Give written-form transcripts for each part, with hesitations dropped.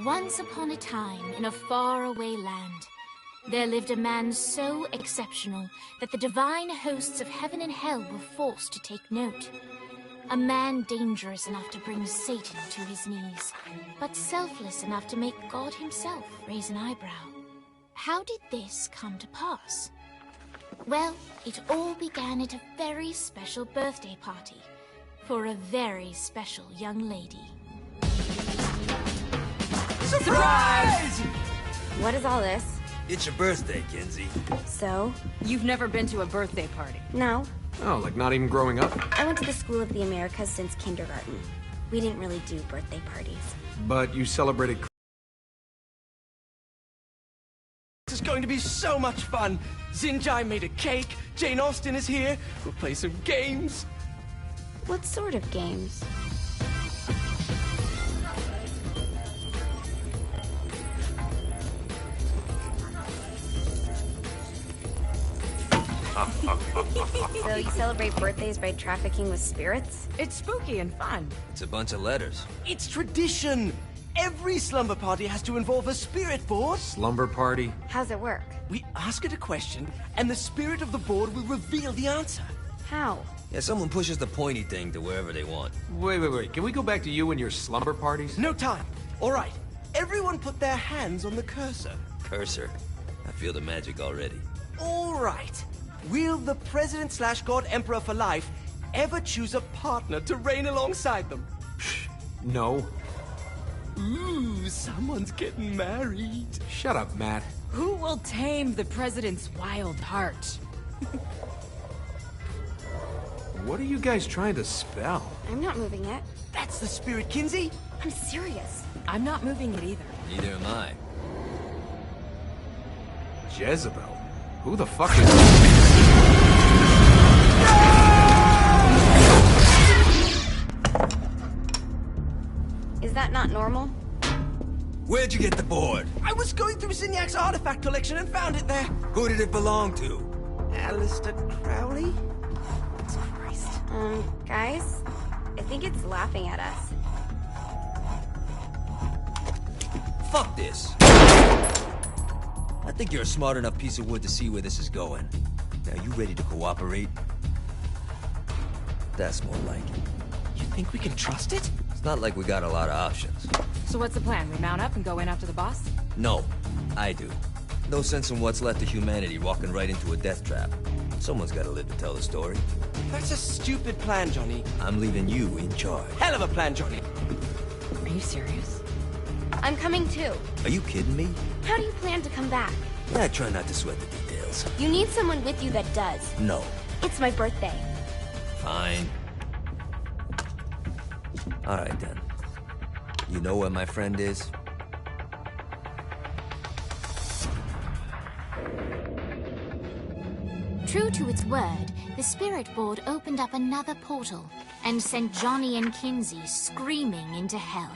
Once upon a time, in a faraway land, there lived a man so exceptional that the divine hosts of heaven and hell were forced to take note. A man dangerous enough to bring Satan to his knees, but selfless enough to make God himself raise an eyebrow. How did this come to pass? Well, it all began at a very special birthday party for a very special young lady. Surprise! What is all this? It's your birthday, Kinsey. So? You've never been to a birthday party? No. Oh, like not even growing up? I went to the School of the Americas since kindergarten. We didn't really do birthday parties. But you celebrated... This is going to be so much fun. Xinjai made a cake, Jane Austen is here, we'll play some games. What sort of games? So you celebrate birthdays by trafficking with spirits? It's spooky and fun. It's a bunch of letters. It's tradition. Every slumber party has to involve a spirit board. Slumber party? How's it work? We ask it a question, and the spirit of the board will reveal the answer. How? Yeah, someone pushes the pointy thing to wherever they want. Wait. Can we go back to you and your slumber parties? No time. All right. Everyone put their hands on the cursor. Cursor. I feel the magic already. All right. Will the President/God Emperor for life ever choose a partner to reign alongside them? No. Ooh, someone's getting married. Shut up, Matt. Who will tame the president's wild heart? What are you guys trying to spell? I'm not moving it. That's the spirit, Kinsey. I'm serious. I'm not moving it either. Neither am I. Jezebel? Who the fuck is... Is that not normal? Where'd you get the board? I was going through Zinyax's artifact collection and found it there. Who did it belong to? Alistair Crowley? Christ. Guys? I think it's laughing at us. Fuck this. I think you're a smart enough piece of wood to see where this is going. Now, you ready to cooperate? That's more like it. You think we can trust it? It's not like we got a lot of options. So what's the plan? We mount up and go in after the boss? No, I do. No sense in what's left of humanity walking right into a death trap. Someone's gotta live to tell the story. That's a stupid plan, Johnny. I'm leaving you in charge. Hell of a plan, Johnny. Are you serious? I'm coming too. Are you kidding me? How do you plan to come back? I try not to sweat the details. You need someone with you that does. No. It's my birthday. Fine. Alright then. You know where my friend is? True to its word, the spirit board opened up another portal and sent Johnny and Kinsey screaming into hell.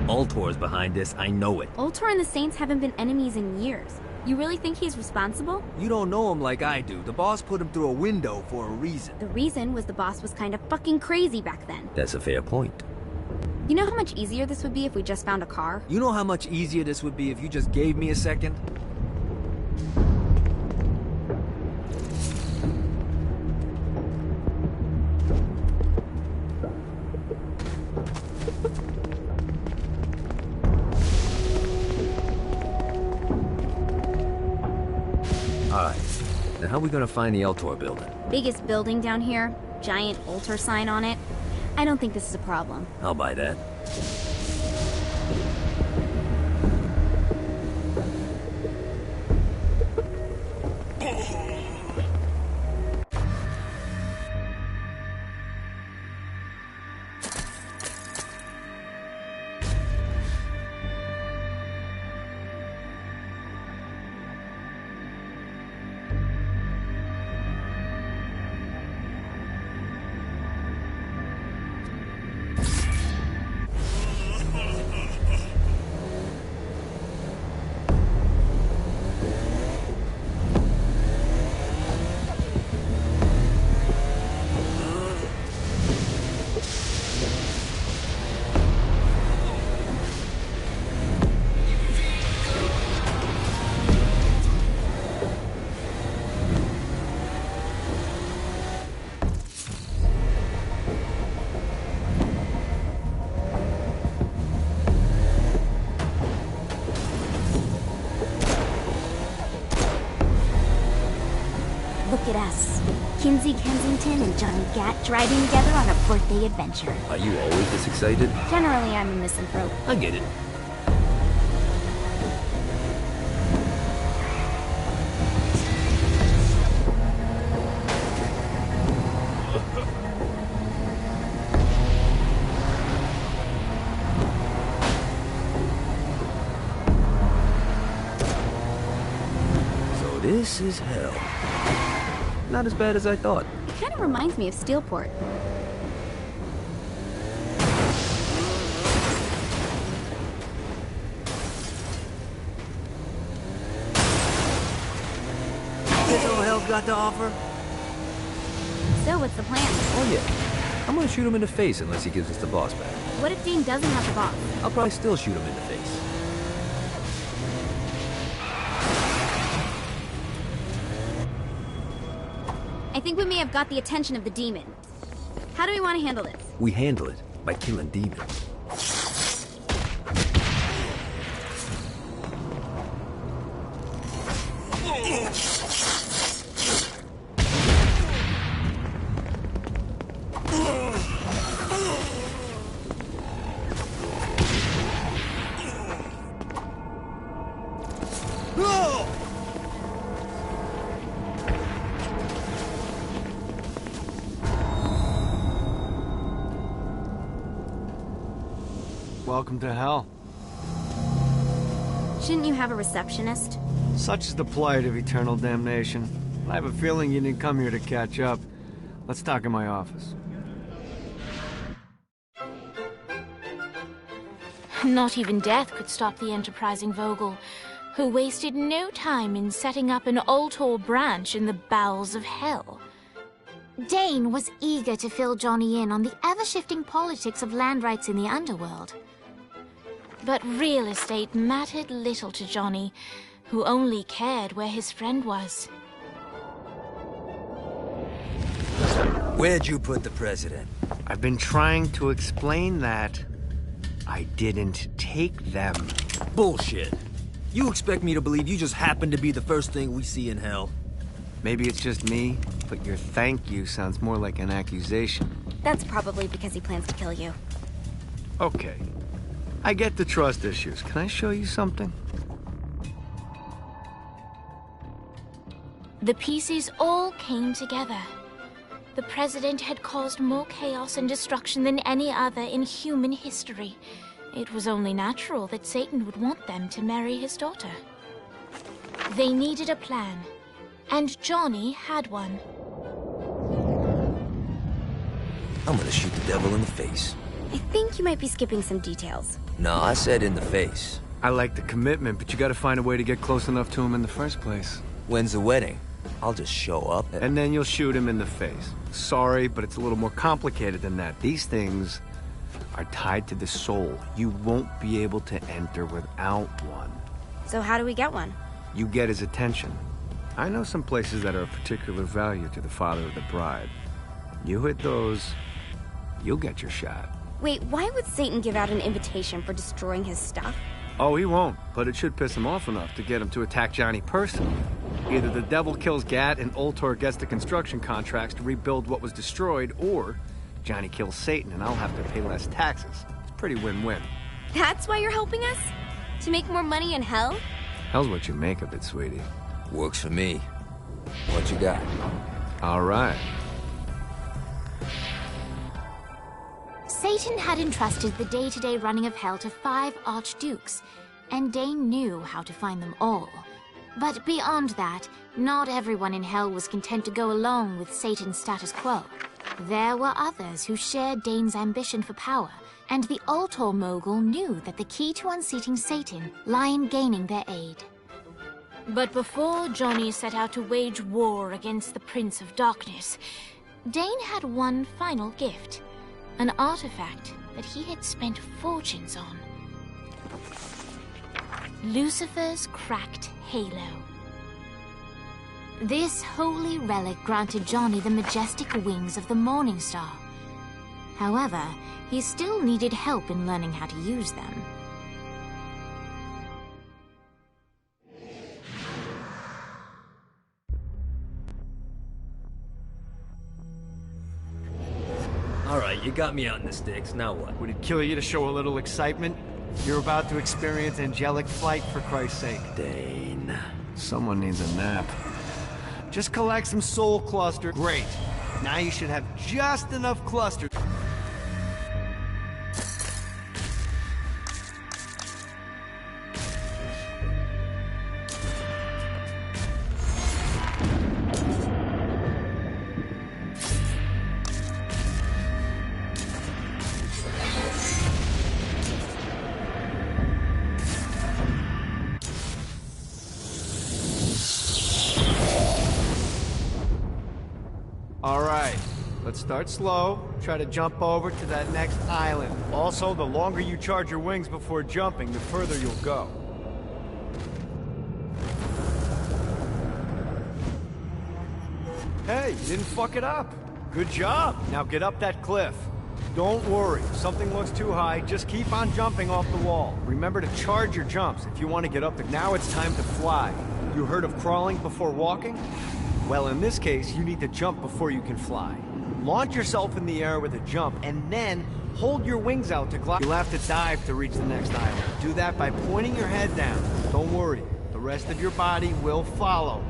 Ultor's behind this, I know it. Ultor and the Saints haven't been enemies in years. You really think he's responsible? You don't know him like I do. The boss put him through a window for a reason. The reason was the boss was kind of fucking crazy back then. That's a fair point. You know how much easier this would be if we just found a car? You know how much easier this would be if you just gave me a second? Alright, then how are we gonna find the Eltor building? Biggest building down here, giant Ultor sign on it. I don't think this is a problem. I'll buy that. at us. Kinsey Kensington and Johnny Gat driving together on a birthday adventure. Are you always this excited? Generally, I'm a misanthrope. I get it. This is hell. Not as bad as I thought. It kind of reminds me of Steelport. That's all hell's got to offer? So, what's the plan? Oh yeah. I'm gonna shoot him in the face unless he gives us the boss back. What if Dane doesn't have the boss? I'll probably still shoot him in the face. I think we may have got the attention of the demon. How do we want to handle this? We handle it by killing demons. Welcome to hell. Shouldn't you have a receptionist? Such is the plight of eternal damnation. I have a feeling you didn't come here to catch up. Let's talk in my office. Not even death could stop the enterprising Vogel, who wasted no time in setting up an Ultor branch in the bowels of hell. Dane was eager to fill Johnny in on the ever-shifting politics of land rights in the underworld. But real estate mattered little to Johnny, who only cared where his friend was. Where'd you put the president? I've been trying to explain that. I didn't take them. Bullshit. You expect me to believe you just happened to be the first thing we see in hell? Maybe it's just me, but your thank you sounds more like an accusation. That's probably because he plans to kill you. Okay. I get the trust issues. Can I show you something? The pieces all came together. The president had caused more chaos and destruction than any other in human history. It was only natural that Satan would want them to marry his daughter. They needed a plan, and Johnny had one. I'm gonna shoot the devil in the face. I think you might be skipping some details. No, I said in the face. I like the commitment, but you gotta find a way to get close enough to him in the first place. When's the wedding? I'll just show up And then you'll shoot him in the face. Sorry, but it's a little more complicated than that. These things are tied to the soul. You won't be able to enter without one. So how do we get one? You get his attention. I know some places that are of particular value to the father of the bride. You hit those, you'll get your shot. Wait, why would Satan give out an invitation for destroying his stuff? Oh, he won't, but it should piss him off enough to get him to attack Johnny personally. Either the devil kills Gat and Ultor gets the construction contracts to rebuild what was destroyed, or Johnny kills Satan and I'll have to pay less taxes. It's pretty win-win. That's why you're helping us? To make more money in hell? Hell's what you make of it, sweetie. Works for me. What you got? All right. Satan had entrusted the day-to-day running of hell to 5 archdukes, and Dane knew how to find them all. But beyond that, not everyone in hell was content to go along with Satan's status quo. There were others who shared Dane's ambition for power, and the Ultor mogul knew that the key to unseating Satan lay in gaining their aid. But before Johnny set out to wage war against the Prince of Darkness, Dane had one final gift. An artifact that he had spent fortunes on. Lucifer's cracked halo. This holy relic granted Johnny the majestic wings of the Morning Star. However, he still needed help in learning how to use them. Alright, you got me out in the sticks, now what? Would it kill you to show a little excitement? You're about to experience angelic flight, for Christ's sake. Dane. Someone needs a nap. Just collect some soul cluster. Great. Now you should have just enough clusters. Alright, let's start slow. Try to jump over to that next island. Also, the longer you charge your wings before jumping, the further you'll go. Hey, you didn't fuck it up. Good job. Now get up that cliff. Don't worry, if something looks too high, just keep on jumping off the wall. Remember to charge your jumps if you want to get up there. Now it's time to fly. You heard of crawling before walking? Well, in this case, you need to jump before you can fly. Launch yourself in the air with a jump, and then hold your wings out to glide. You'll have to dive to reach the next island. Do that by pointing your head down. Don't worry, the rest of your body will follow.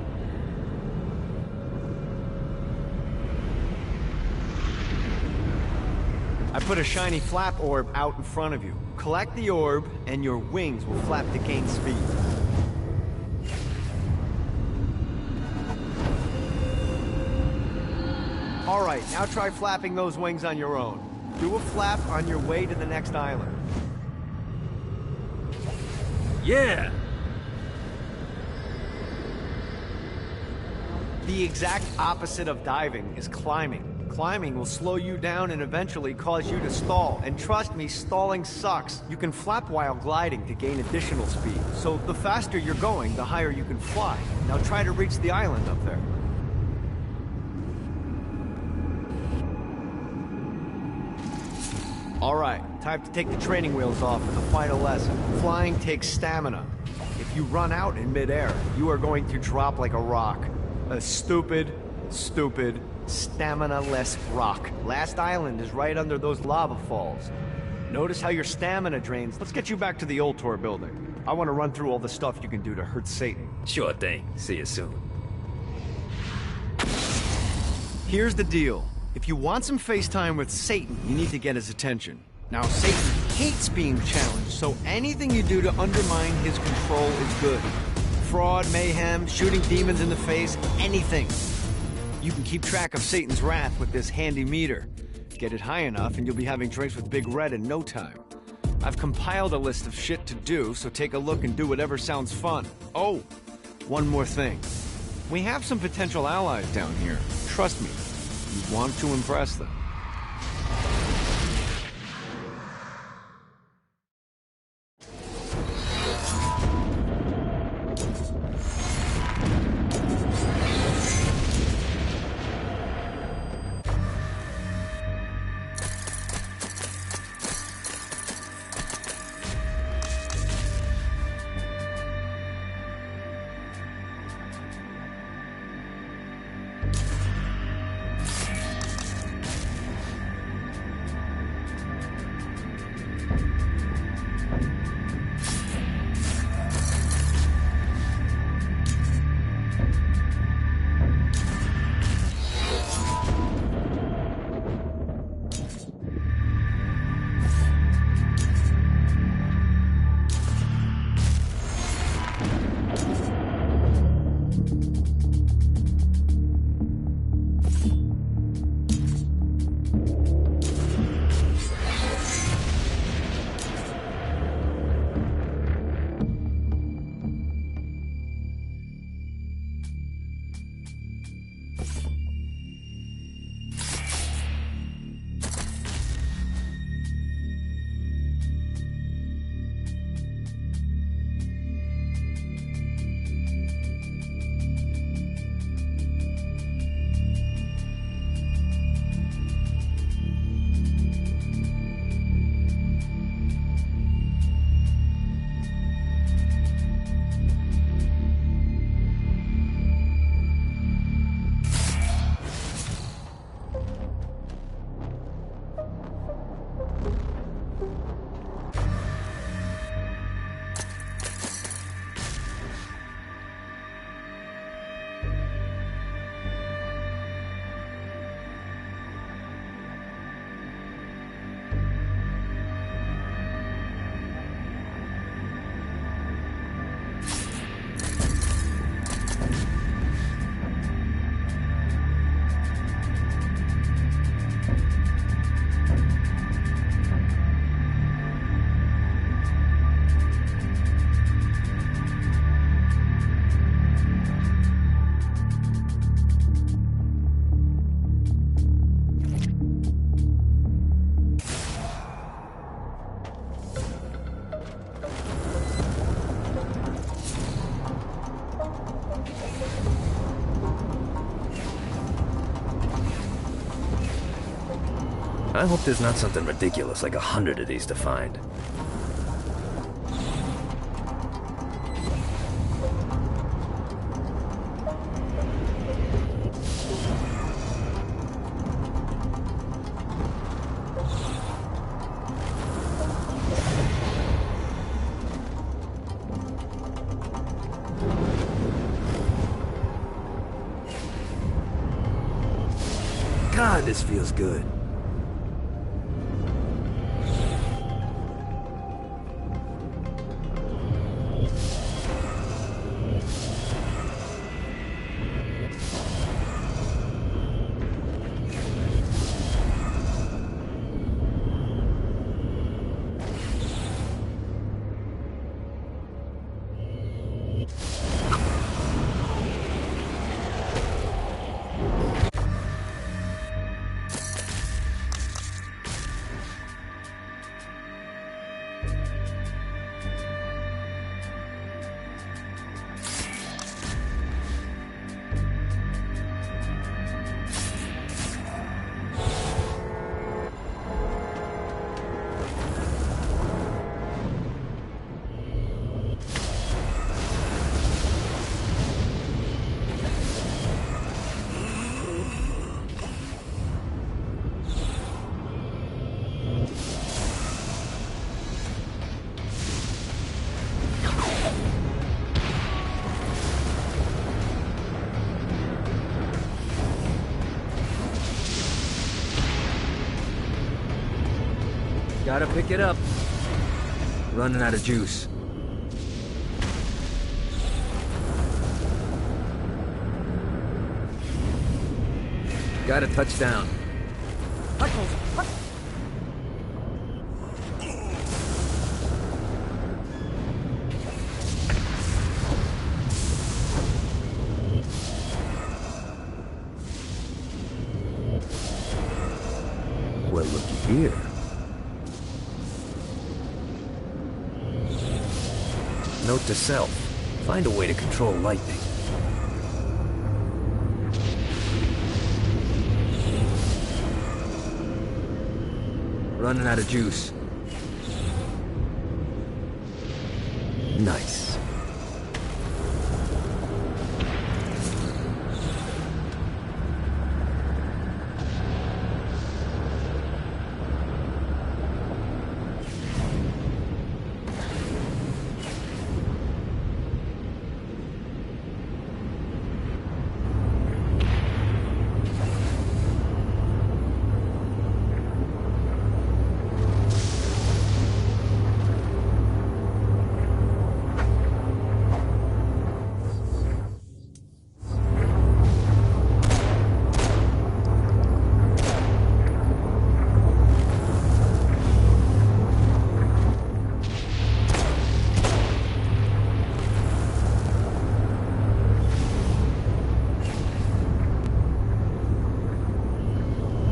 I put a shiny flap orb out in front of you. Collect the orb, and your wings will flap to gain speed. Alright, now try flapping those wings on your own. Do a flap on your way to the next island. Yeah! The exact opposite of diving is climbing. Climbing will slow you down and eventually cause you to stall. And trust me, stalling sucks. You can flap while gliding to gain additional speed. So the faster you're going, the higher you can fly. Now try to reach the island up there. Alright, time to take the training wheels off for the final lesson. Flying takes stamina. If you run out in midair, you are going to drop like a rock. A stupid, stamina-less rock. Last island is right under those lava falls. Notice how your stamina drains. Let's get you back to the Ultor building. I want to run through all the stuff you can do to hurt Satan. Sure thing. See you soon. Here's the deal. If you want some FaceTime with Satan, you need to get his attention. Now, Satan hates being challenged, so anything you do to undermine his control is good. Fraud, mayhem, shooting demons in the face, anything. You can keep track of Satan's wrath with this handy meter. Get it high enough and you'll be having drinks with Big Red in no time. I've compiled a list of shit to do, so take a look and do whatever sounds fun. Oh, one more thing. We have some potential allies down here. Trust me. You want to impress them. I hope there's not something ridiculous like 100 of these to find. God, this feels good. Gotta pick it up. Running out of juice. Gotta touch down. Well, looky here. Note to self. Find a way to control lightning. Running out of juice. Nice.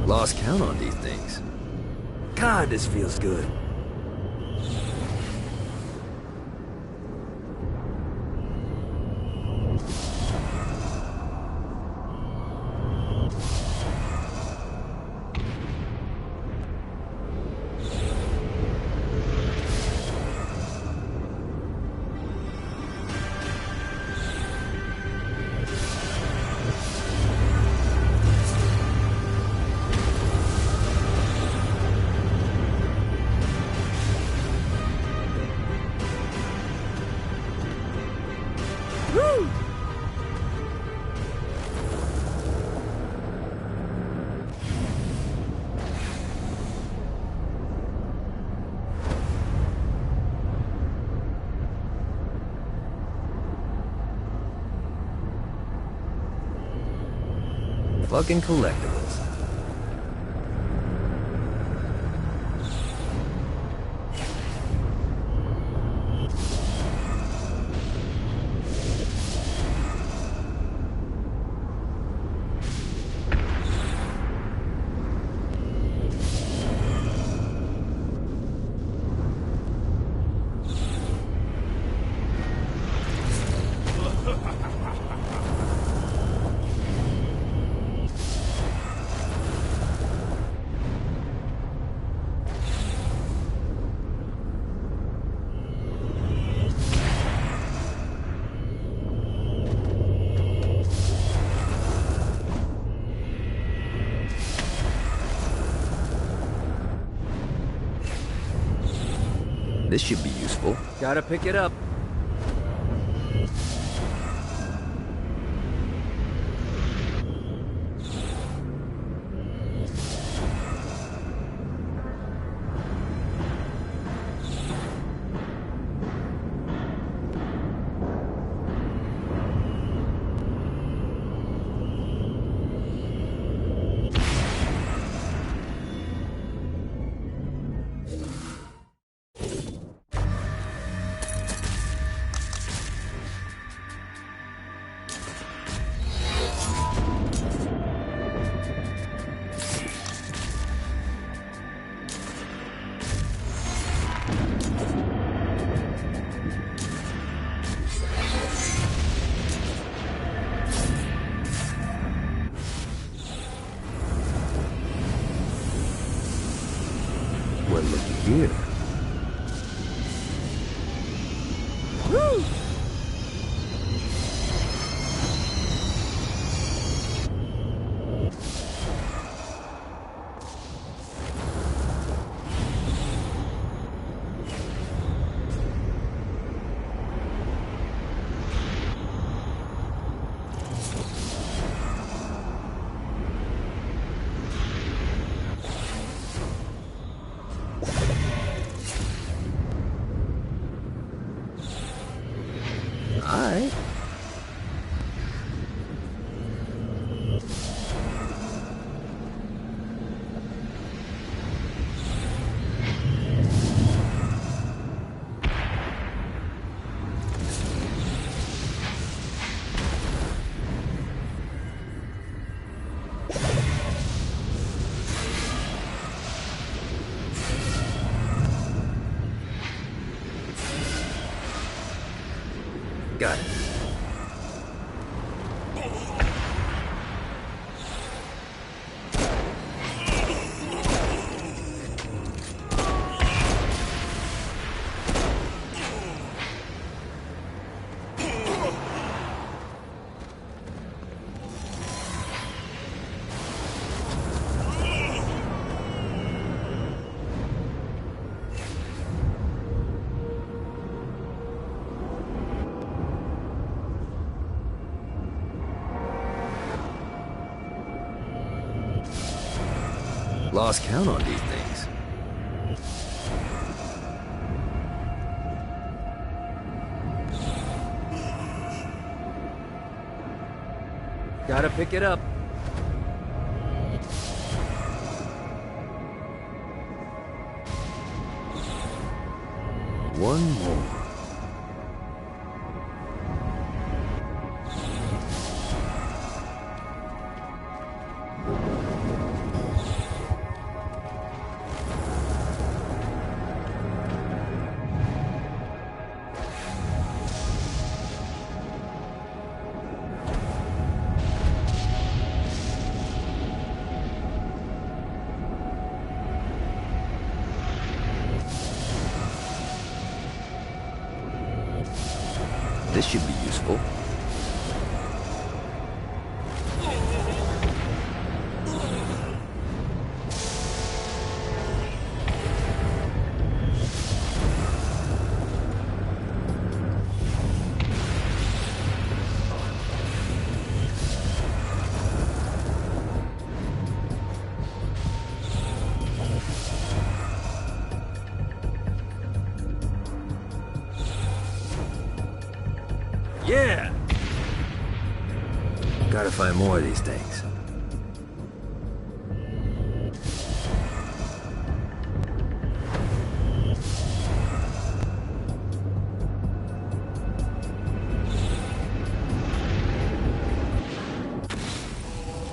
Lost count on these things. God, this feels good. Fucking collectibles. This should be useful. Gotta pick it up. Well, looky here. Alright. Got it. Lost count on these things. Gotta pick it up. One more. This should be useful. Yeah! Gotta find more of these things.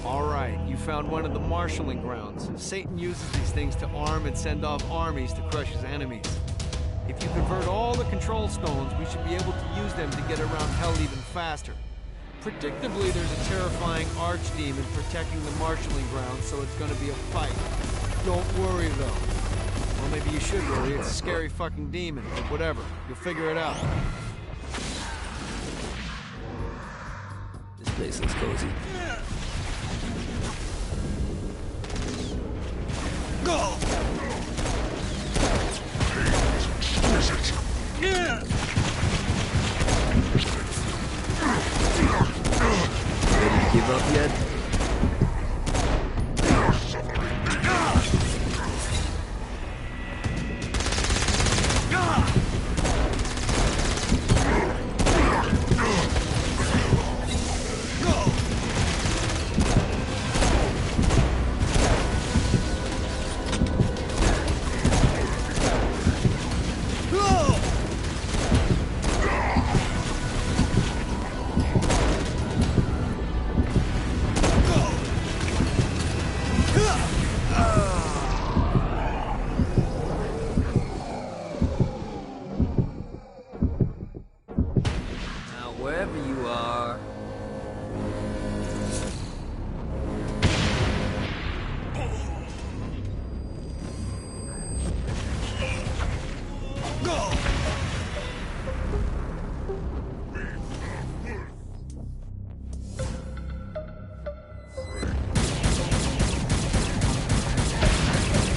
Alright, you found one of the marshalling grounds. Satan uses these things to arm and send off armies to crush his enemies. If you convert all the control stones, we should be able to use them to get around hell even faster. Predictably, there's a terrifying archdemon protecting the marshalling grounds, so it's gonna be a fight. Don't worry, though. Well, maybe you should worry. It's a scary fucking demon, but whatever. You'll figure it out. This place looks cozy. Go!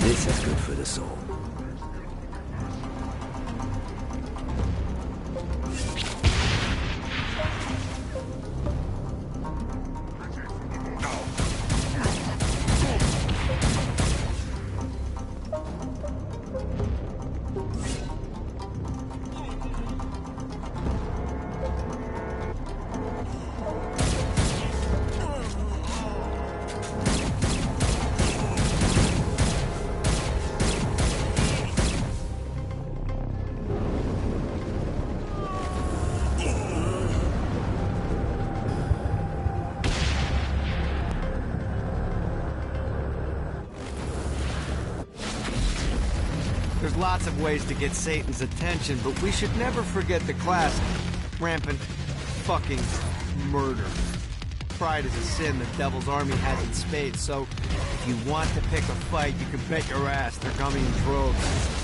This is good for the soul. There's lots of ways to get Satan's attention, but we should never forget the classic, rampant fucking murder. Pride is a sin the Devil's Army has in spades, so if you want to pick a fight, you can bet your ass they're coming in droves.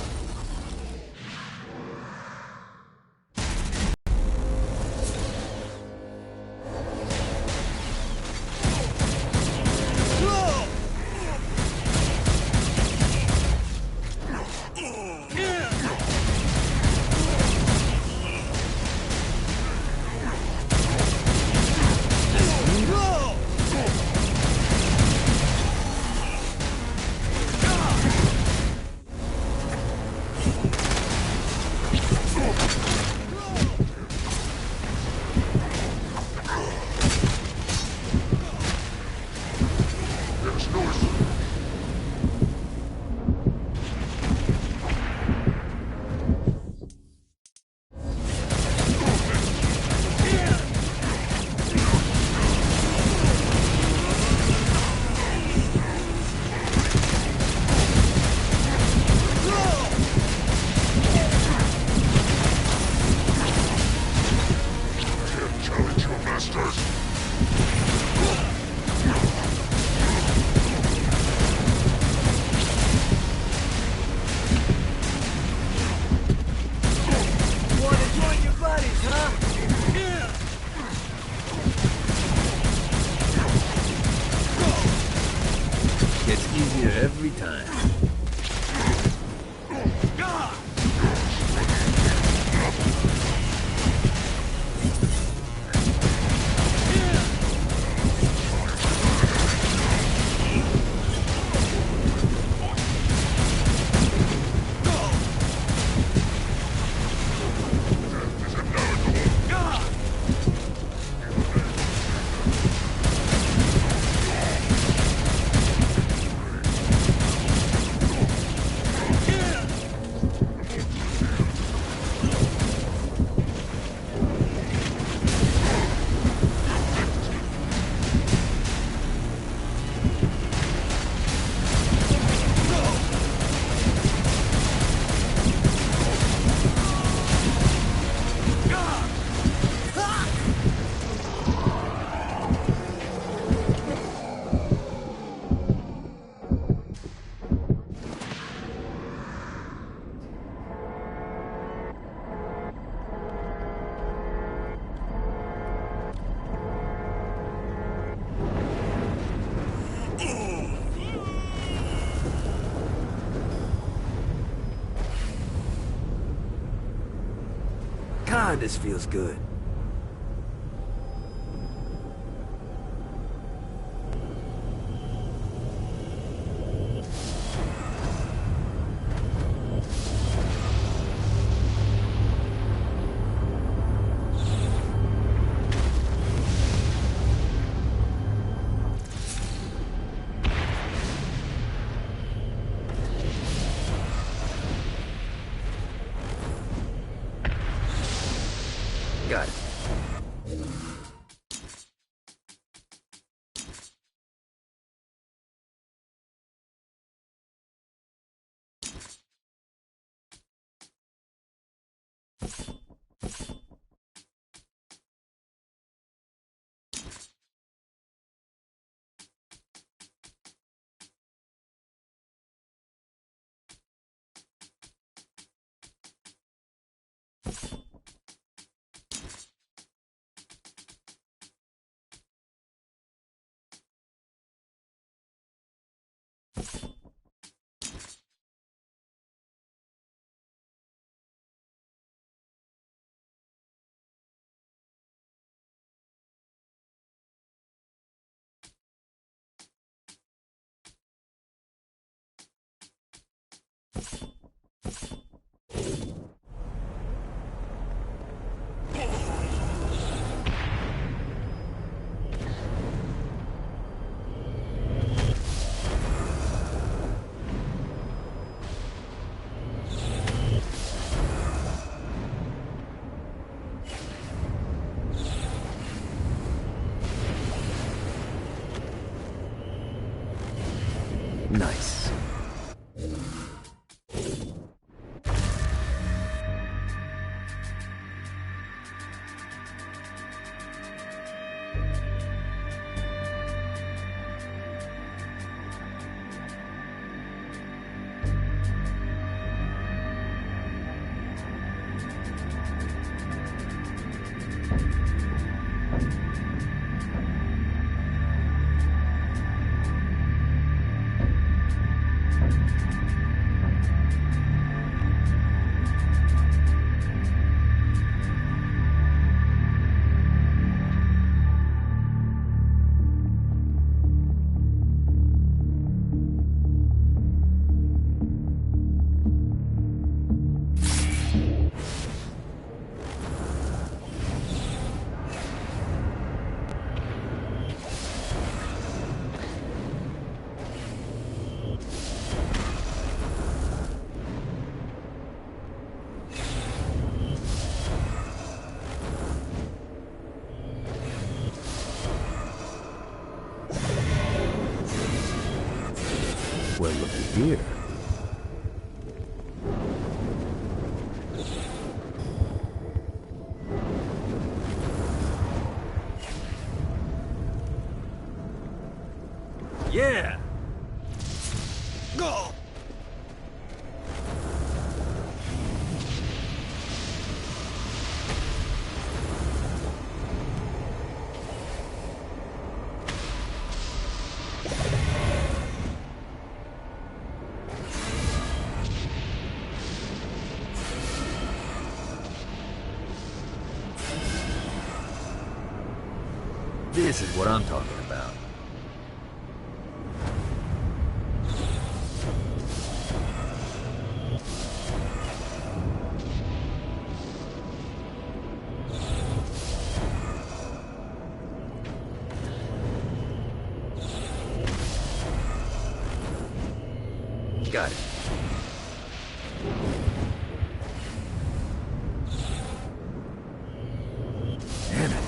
Gets easier every time. God, this feels good. Got it. Nice. Well, looky here. Yeah! Go! This is what I'm talking about. Got it. Damn it.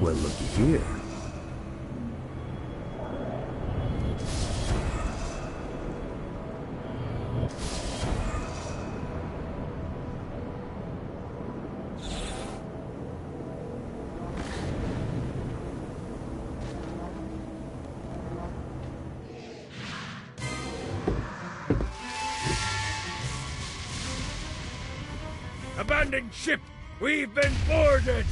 Well, looky here. Abandoned ship! We've been boarded!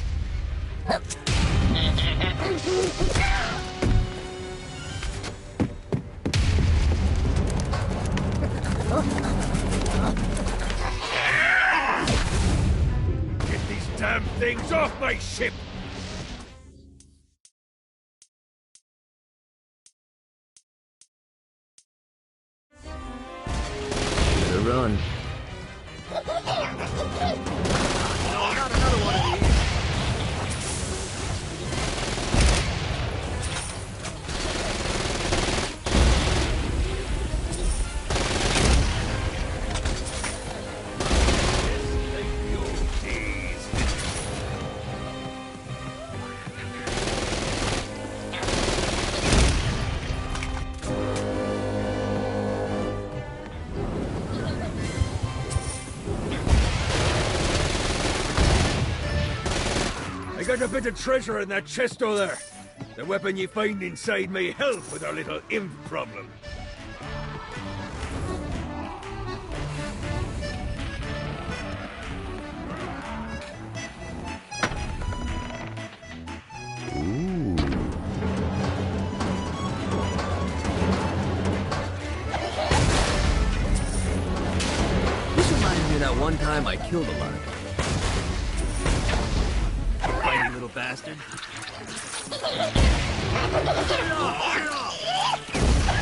Get these damn things off my ship! Better run. I got a bit of treasure in that chest over there. The weapon you find inside may help with our little imp problem. This reminds me of that one time I killed a lot of people. bastard.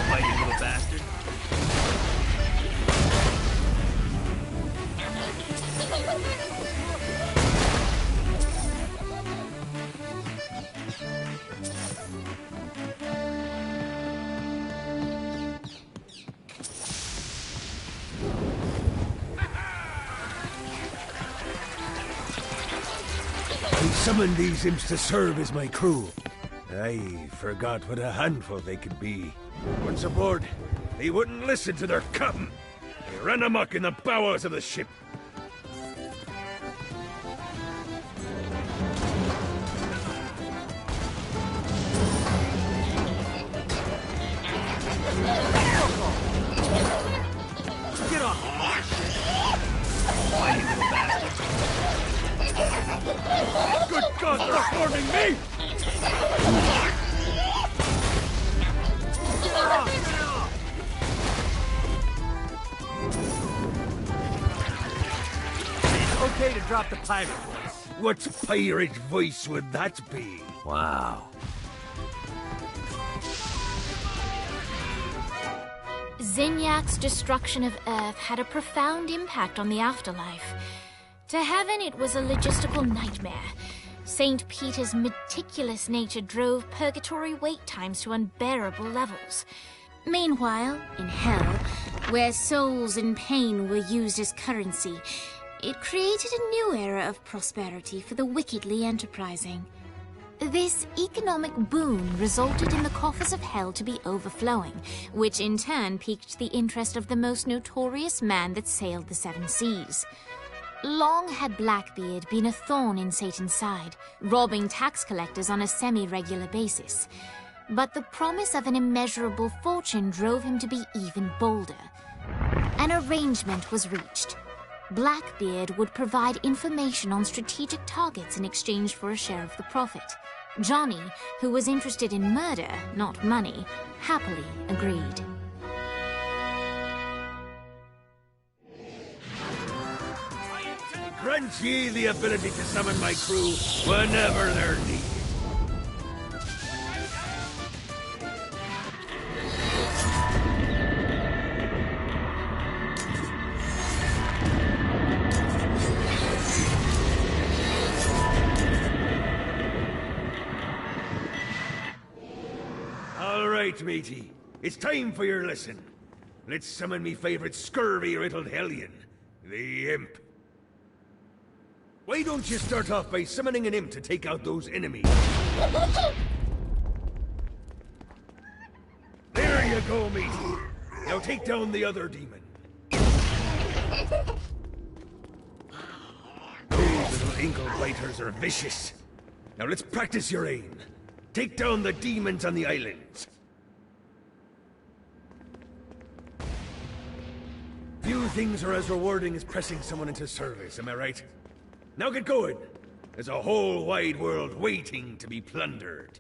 Fight, you little bastard. I summoned these imps to serve as my crew. I forgot what a handful they could be. Once aboard, they wouldn't listen to their captain. They ran amok in the bowels of the ship. Get off! Fight, you little bastard. Good God, they're forming me! Okay to drop the pirate voice. What pirate voice would that be? Wow. Zinyak's destruction of Earth had a profound impact on the afterlife. To heaven, it was a logistical nightmare. St. Peter's meticulous nature drove purgatory wait times to unbearable levels. Meanwhile, in hell, where souls in pain were used as currency, it created a new era of prosperity for the wickedly enterprising. This economic boon resulted in the coffers of hell to be overflowing, which in turn piqued the interest of the most notorious man that sailed the seven seas. Long had Blackbeard been a thorn in Satan's side, robbing tax collectors on a semi-regular basis. But the promise of an immeasurable fortune drove him to be even bolder. An arrangement was reached. Blackbeard would provide information on strategic targets in exchange for a share of the profit. Johnny, who was interested in murder, not money, happily agreed. Grant ye the ability to summon my crew whenever they're needed. All right, matey. It's time for your lesson. Let's summon me favorite scurvy-riddled hellion, the Imp. Why don't you start off by summoning an imp to take out those enemies? There you go, matey. Now take down the other demon. Those little ankle biters are vicious. Now let's practice your aim. Take down the demons on the islands. Few things are as rewarding as pressing someone into service, am I right? Now get going. There's a whole wide world waiting to be plundered.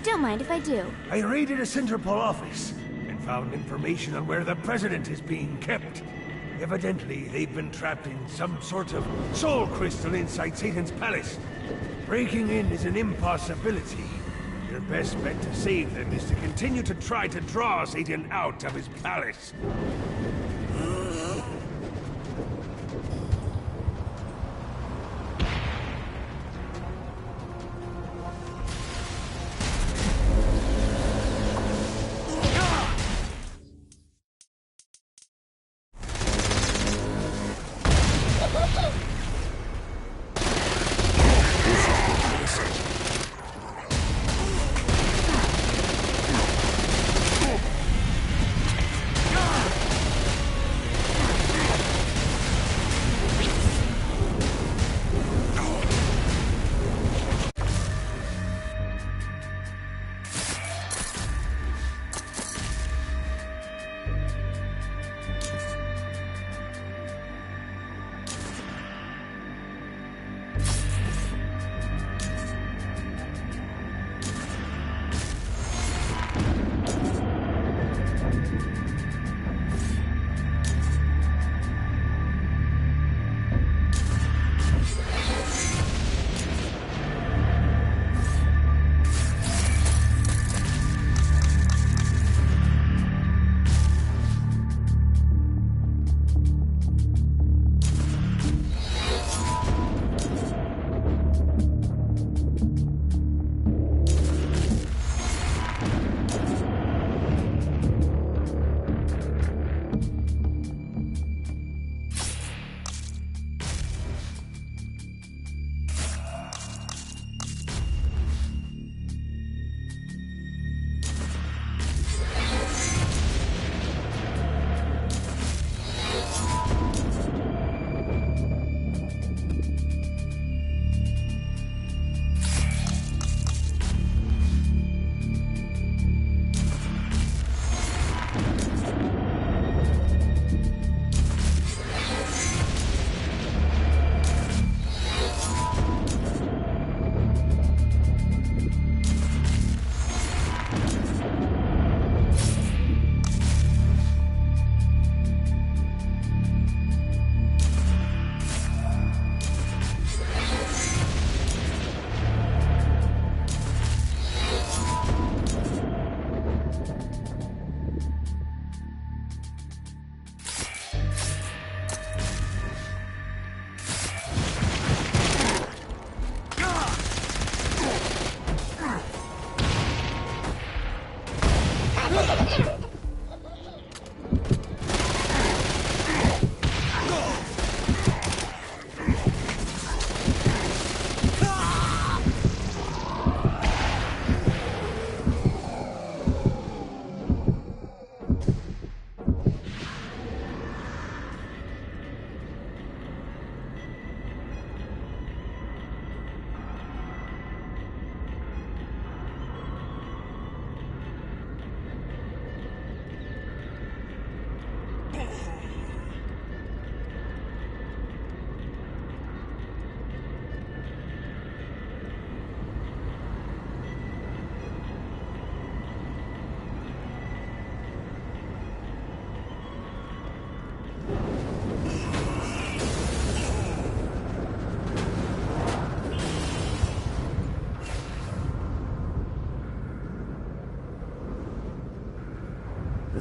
Don't mind if I do. I raided a Centerpol office and found information on where the president is being kept. Evidently, they've been trapped in some sort of soul crystal inside Satan's palace. Breaking in is an impossibility. Your best bet to save them is to continue to try to draw Satan out of his palace.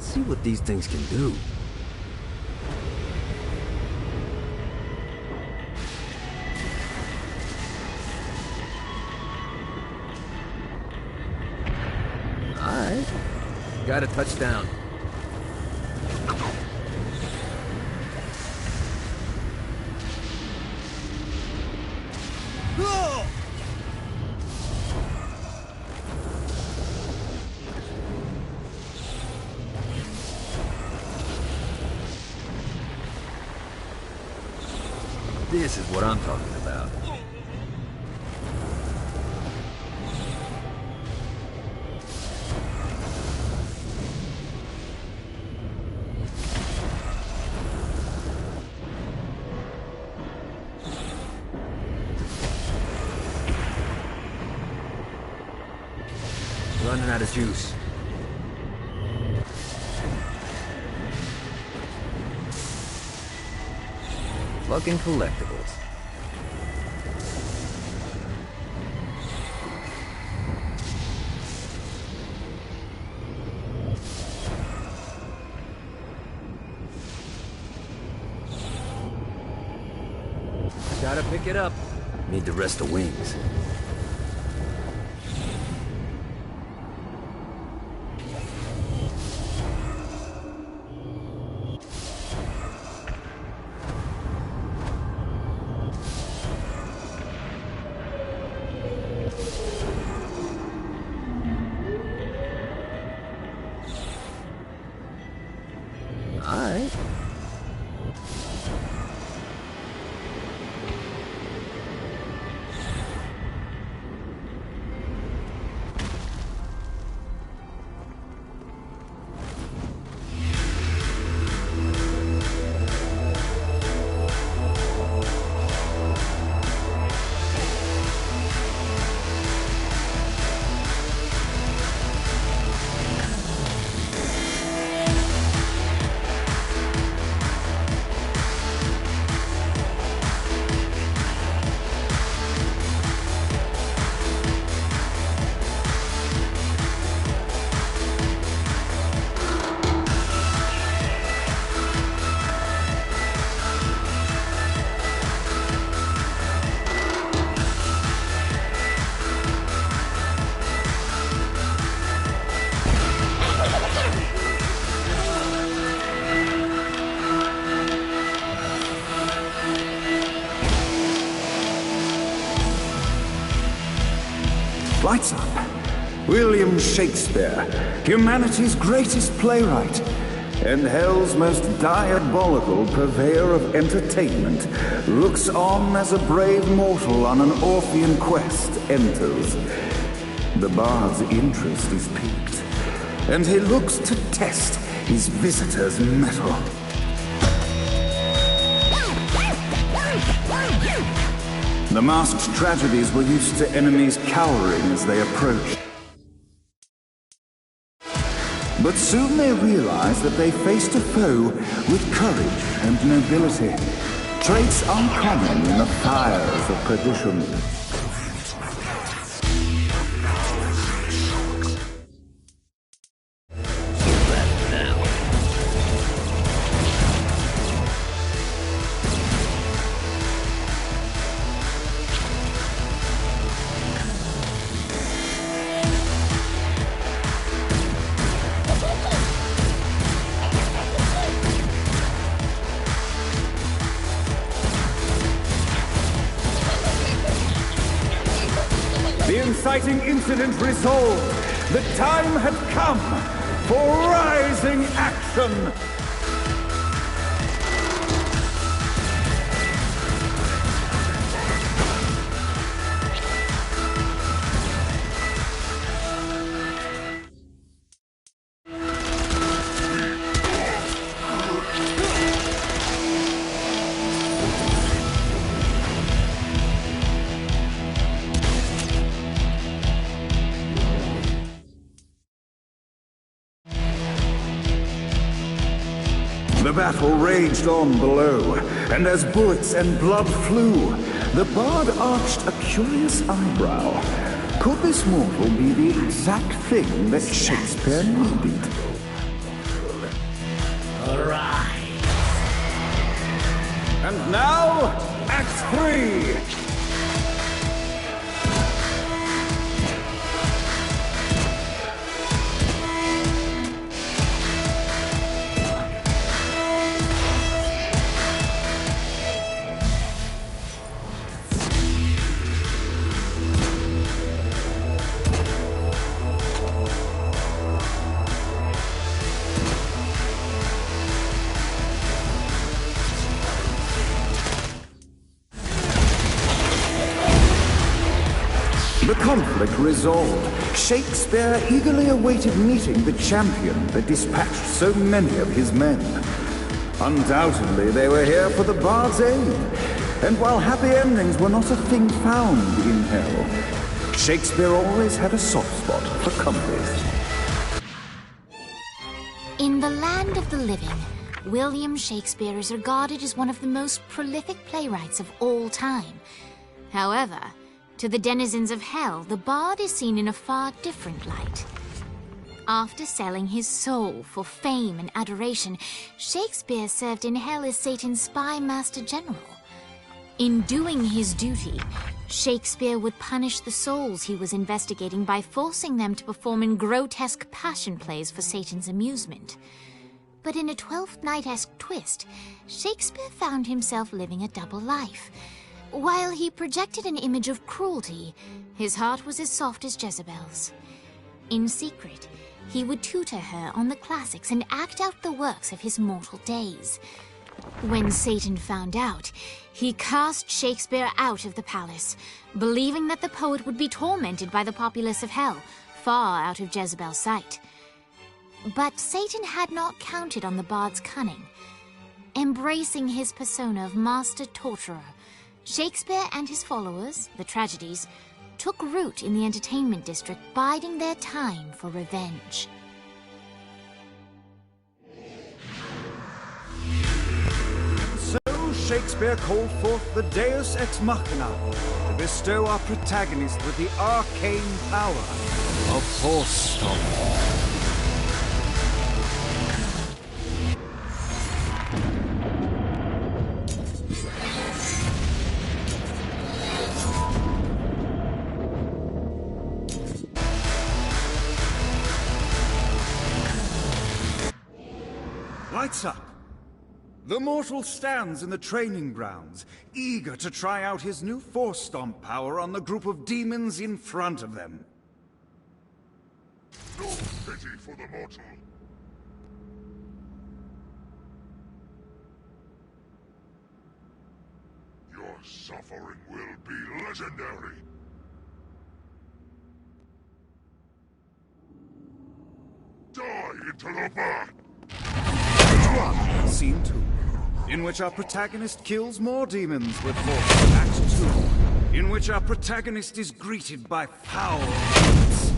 Let's see what these things can do. Alright. Got a touchdown. This is what I'm talking about. Running out of juice. Fucking collectibles. Gotta pick it up. Need the rest of wings. Alright. Lights up. William Shakespeare, humanity's greatest playwright, and hell's most diabolical purveyor of entertainment, looks on as a brave mortal on an Orphean quest enters. The bard's interest is piqued, and he looks to test his visitor's mettle. The masked tragedies were used to enemies cowering as they approached. But soon they realized that they faced a foe with courage and nobility, traits uncommon in the fires of perdition. The inciting incident resolved. The time had come for rising action. The battle raged on below, and as bullets and blood flew, the bard arched a curious eyebrow. Could this mortal be the exact thing that Shakespeare needed? And now, Act 3! The conflict resolved, Shakespeare eagerly awaited meeting the champion that dispatched so many of his men. Undoubtedly, they were here for the Bard's aid, and while happy endings were not a thing found in hell, Shakespeare always had a soft spot for comedies. In the land of the living, William Shakespeare is regarded as one of the most prolific playwrights of all time. However, to the denizens of hell, the Bard is seen in a far different light. After selling his soul for fame and adoration, Shakespeare served in hell as Satan's spy master general. In doing his duty, Shakespeare would punish the souls he was investigating by forcing them to perform in grotesque passion plays for Satan's amusement. But in a Twelfth Night-esque twist, Shakespeare found himself living a double life. While he projected an image of cruelty, his heart was as soft as Jezebel's. In secret, he would tutor her on the classics and act out the works of his mortal days. When Satan found out, he cast Shakespeare out of the palace, believing that the poet would be tormented by the populace of hell, far out of Jezebel's sight. But Satan had not counted on the Bard's cunning. Embracing his persona of master torturer, Shakespeare and his followers, the tragedies, took root in the entertainment district, biding their time for revenge. So Shakespeare called forth the Deus Ex Machina to bestow our protagonist with the arcane power of Force Stomp. Lights up. The mortal stands in the training grounds, eager to try out his new Force Stomp power on the group of demons in front of them. No pity for the mortal. Your suffering will be legendary. Die, interloper! Scene 2, in which our protagonist kills more demons with force. Act 2, in which our protagonist is greeted by foul deeds.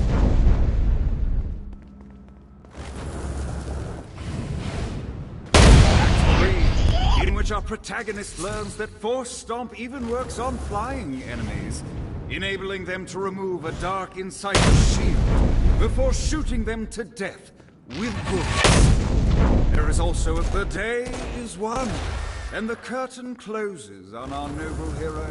Act 3, in which our protagonist learns that Force Stomp even works on flying enemies, enabling them to remove a dark Insider's shield before shooting them to death with bullets. There is also the day is won, and the curtain closes on our noble hero.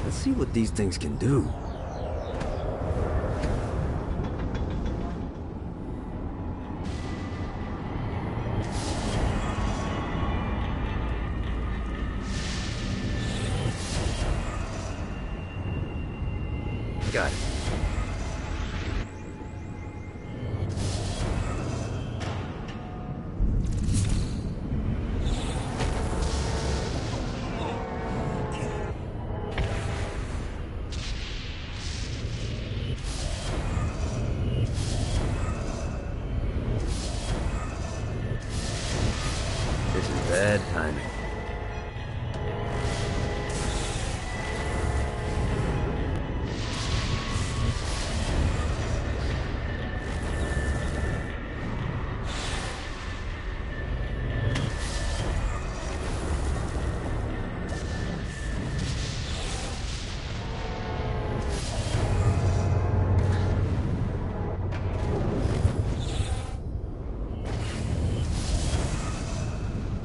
Let's see what these things can do. Got it. Bad timing.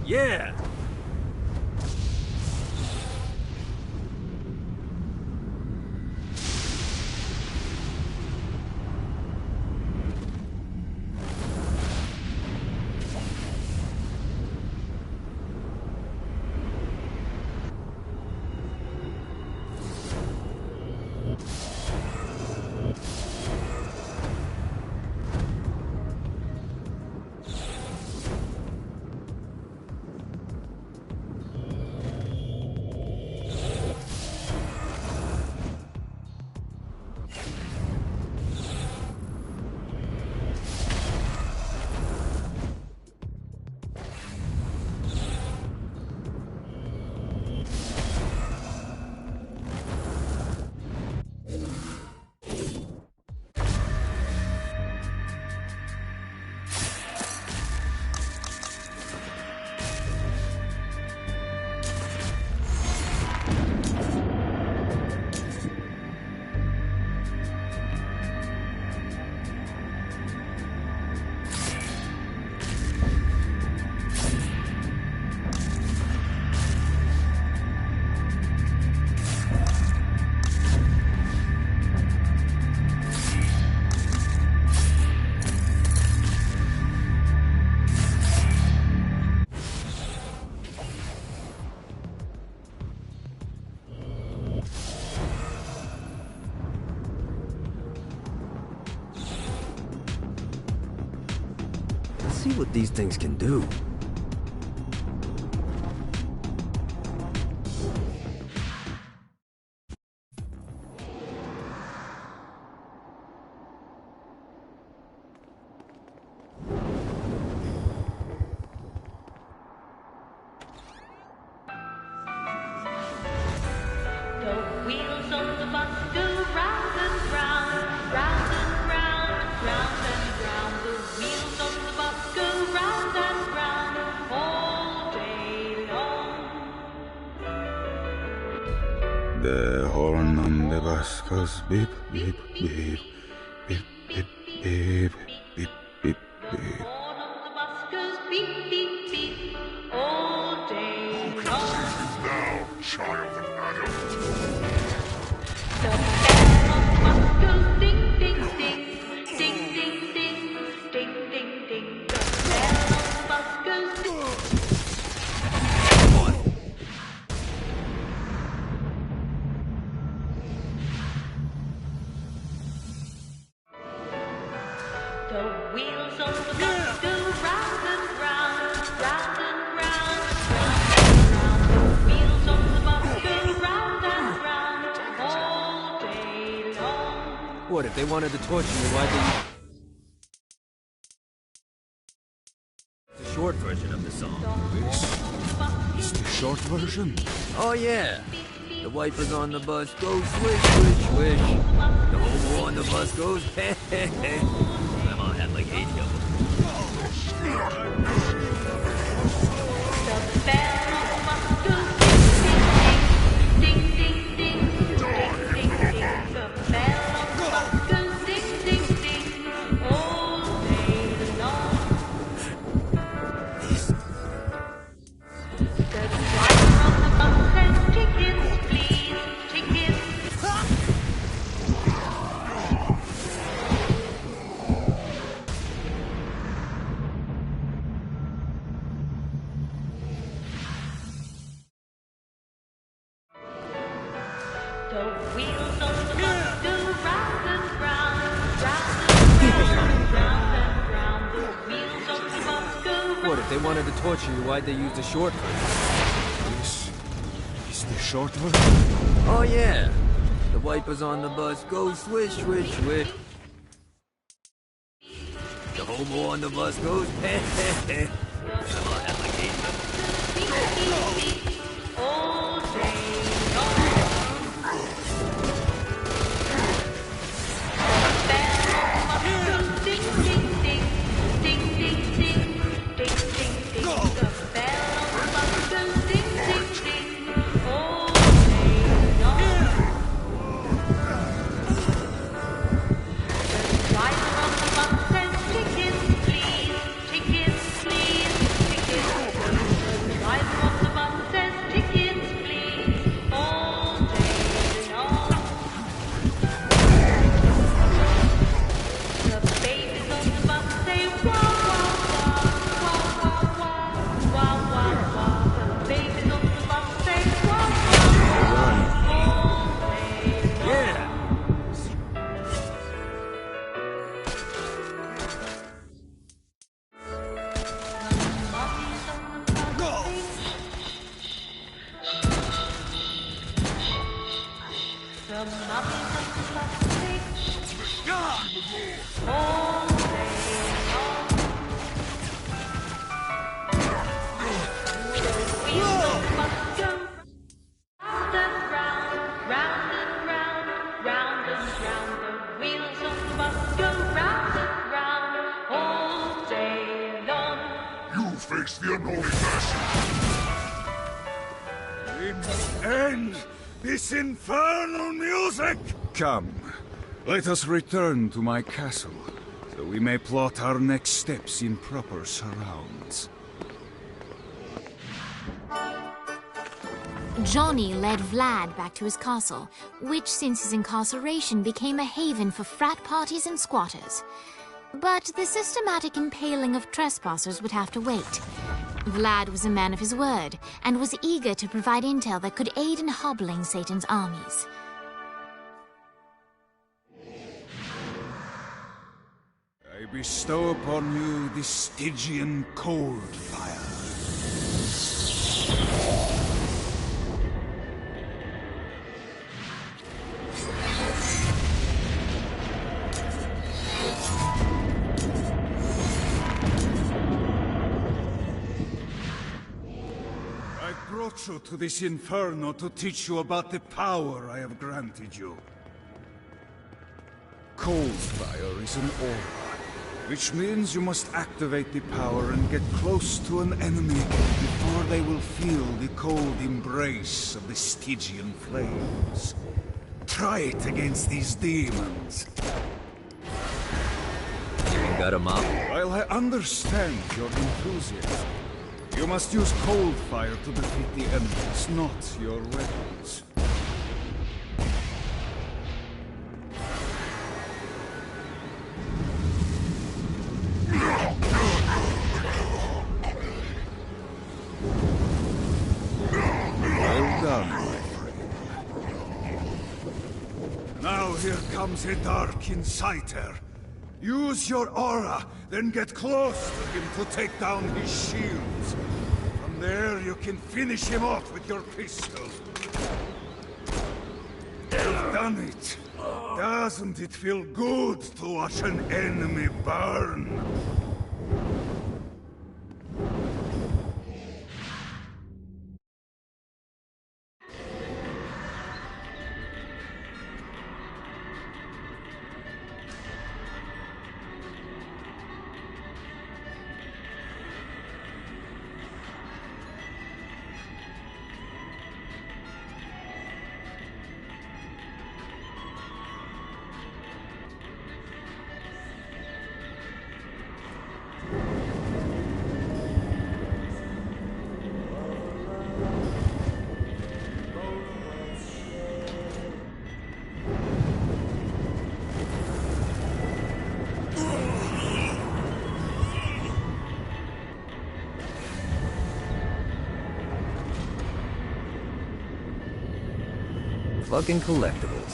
Yeah! See what these things can do. The horn on the bus goes beep, beep, beep, beep, beep, beep, beep, beep, beep. Now, child of Adam. What, if they wanted to torture you, why'd they... The short version of the song. This is the short version? Oh, yeah. The wipers on the bus go swish, swish, swish. The hobo on the bus goes hey, hey, hey. Grandma had like 80 of them. What, if they wanted to torture you, why'd they use the short version? This is the short version? Oh, yeah. The wipers on the bus go swish, swish, swish. The hobo on the bus goes hey, hey, hey. Grandma had like 80 of them. Face the unholy passion. We must end this infernal music! Come, let us return to my castle, so we may plot our next steps in proper surrounds. Johnny led Vlad back to his castle, which since his incarceration became a haven for frat parties and squatters. But the systematic impaling of trespassers would have to wait. Vlad was a man of his word, and was eager to provide intel that could aid in hobbling Satan's armies. I bestow upon you the Stygian cold fire. I brought you to this inferno to teach you about the power I have granted you. Cold fire is an aura, which means you must activate the power and get close to an enemy before they will feel the cold embrace of the Stygian flames. Try it against these demons. You got him up? While I understand your enthusiasm, you must use cold fire to defeat the enemies, not your weapons. Well done, my friend. Now here comes a Dark Inciter. Use your aura, then get close to him to take down his shields. From there, you can finish him off with your pistol. You've done it. Doesn't it feel good to watch an enemy burn? Fucking collectibles.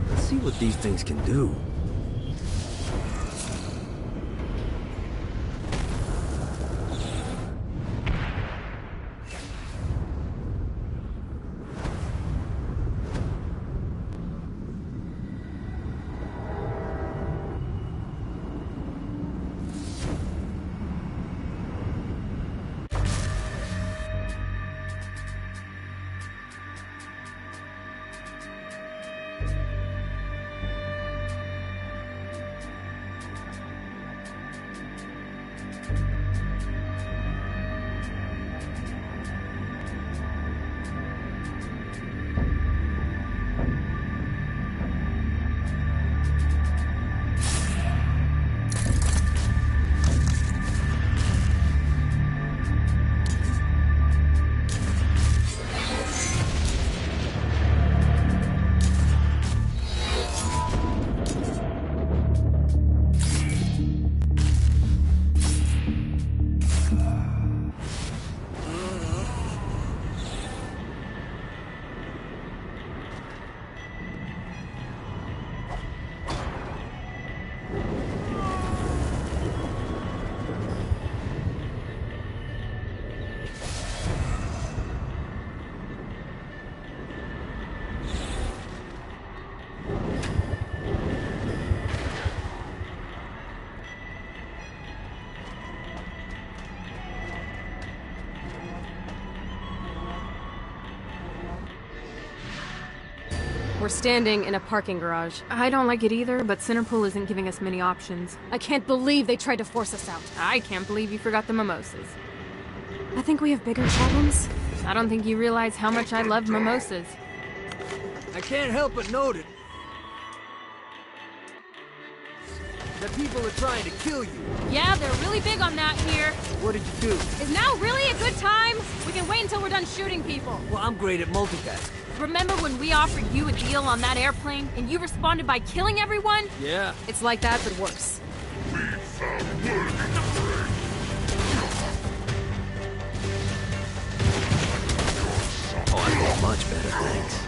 Let's see what these things can do. We're standing in a parking garage. I don't like it either, but Centerpool isn't giving us many options. I can't believe they tried to force us out. I can't believe you forgot the mimosas. I think we have bigger problems. I don't think you realize how much I love mimosas. I can't help but notice that people are trying to kill you. Yeah, they're really big on that here. What did you do? Is now really a good time? We can wait until we're done shooting people. Well, I'm great at multitasking. Remember when we offered you a deal on that airplane, and you responded by killing everyone? Yeah. It's like that, but worse. Oh, I feel much better, thanks.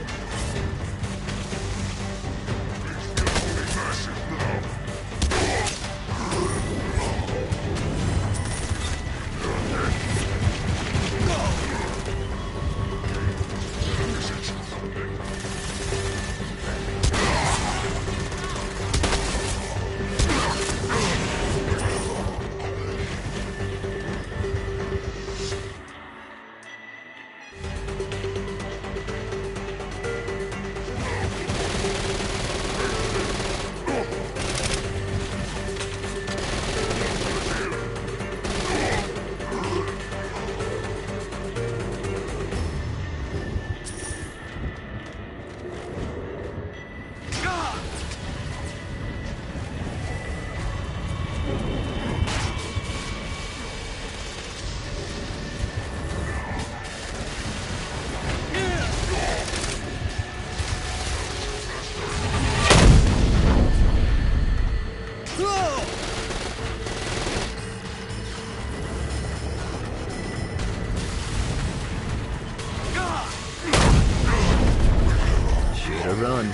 Run.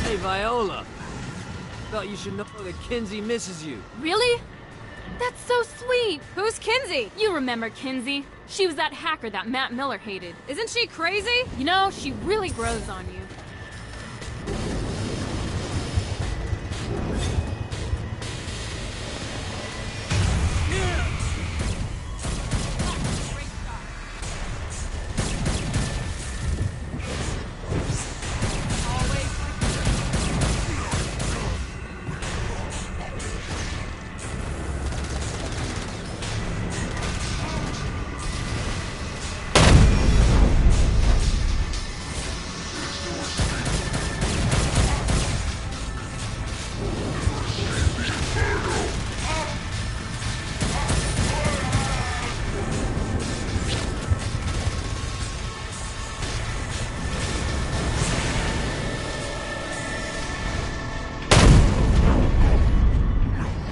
Hey, Viola. Thought you should know that Kinzie misses you. Really? That's so sweet. Who's Kinzie? You remember Kinzie. She was that hacker that Matt Miller hated. Isn't she crazy? You know, she really grows on you.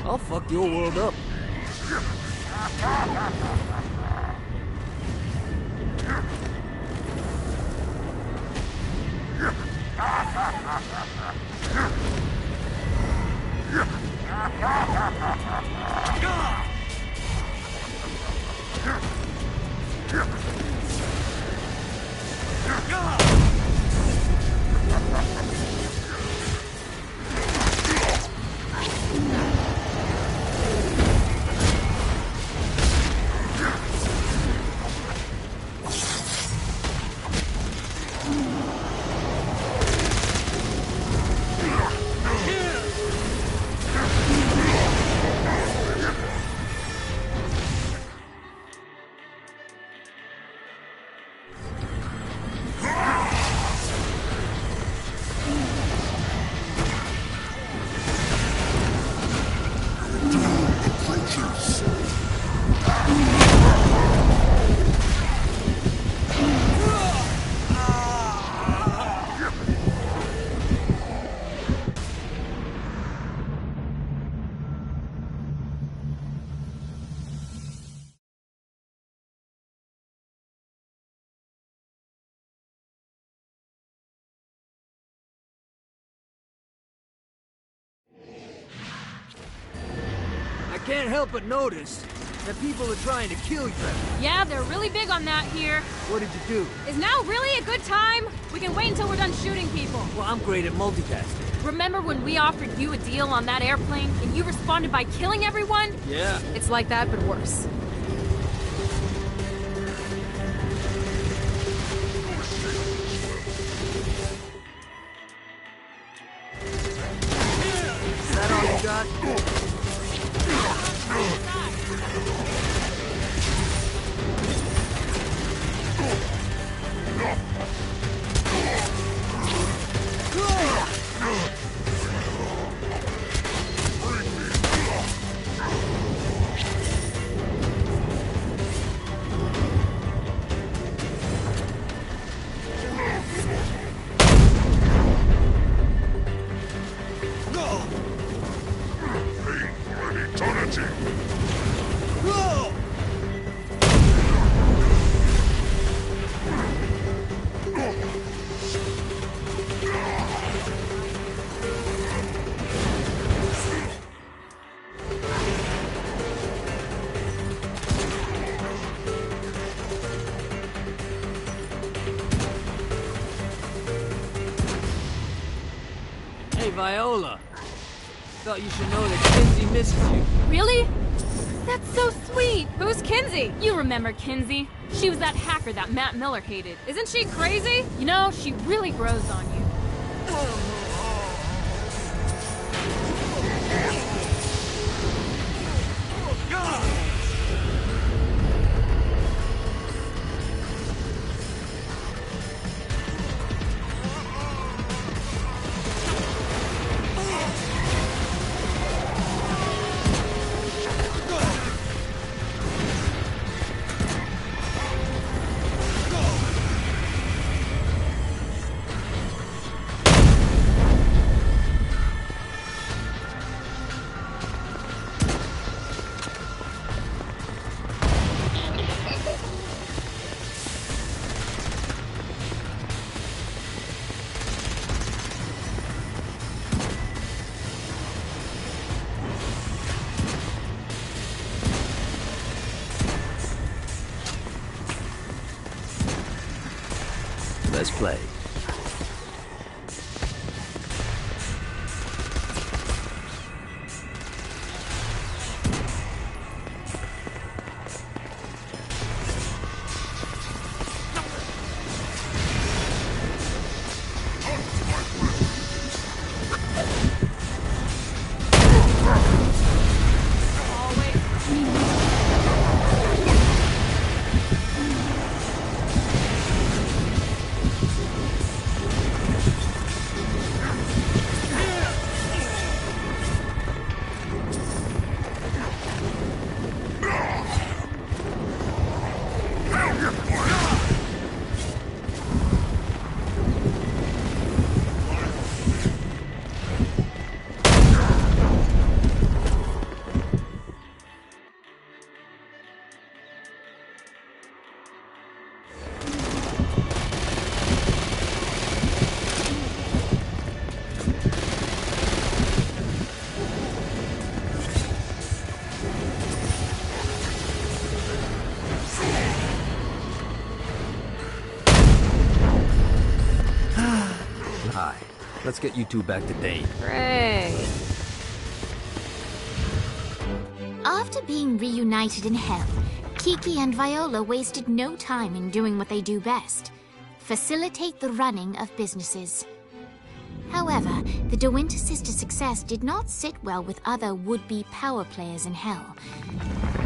I'll fuck your world up. I can't help but notice that people are trying to kill you. Yeah, they're really big on that here. What did you do? Is now really a good time? We can wait until we're done shooting people. Well, I'm great at multitasking. Remember when we offered you a deal on that airplane, and you responded by killing everyone? Yeah. It's like that, but worse. Is that all you got? Hey, Viola. Thought you should know that Kinzie misses you. Really? That's so sweet! Who's Kinzie? You remember Kinzie. She was that hacker that Matt Miller hated. Isn't she crazy? You know, she really grows on you. Let's play. Let's get you two back to date. Great. After being reunited in Hell, Kiki and Viola wasted no time in doing what they do best: facilitate the running of businesses. However, the De Winter sisters' success did not sit well with other would-be power players in Hell.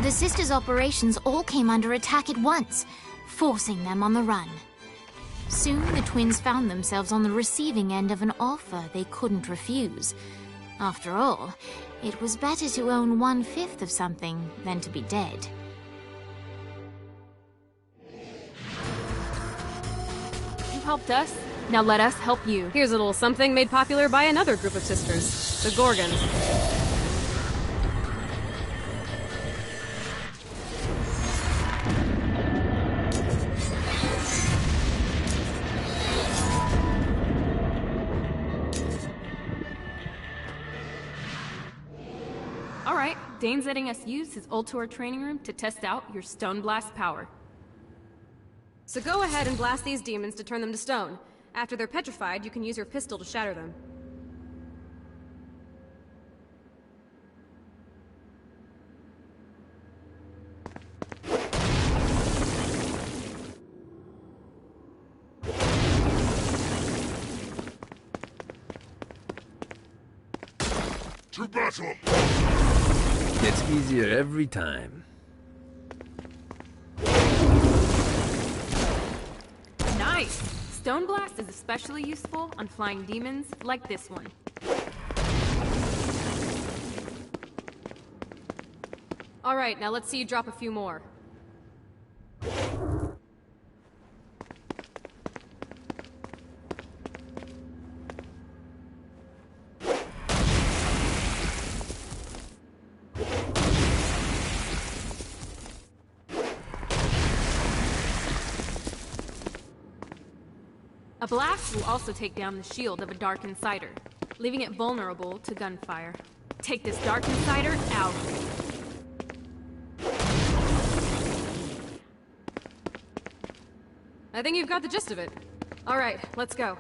The sisters' operations all came under attack at once, forcing them on the run. Soon, the twins found themselves on the receiving end of an offer they couldn't refuse. After all, it was better to own 1/5 of something than to be dead. You helped us, now let us help you. Here's a little something made popular by another group of sisters, the Gorgons. Alright, Dane's letting us use his Ultor training room to test out your Stone Blast power. So go ahead and blast these demons to turn them to stone. After they're petrified, you can use your pistol to shatter them. To battle! Gets easier every time. Nice! Stone Blast is especially useful on flying demons like this one. Alright, now let's see you drop a few more. A blast will also take down the shield of a Dark Insider, leaving it vulnerable to gunfire. Take this Dark Insider out. I think you've got the gist of it. All right, let's go.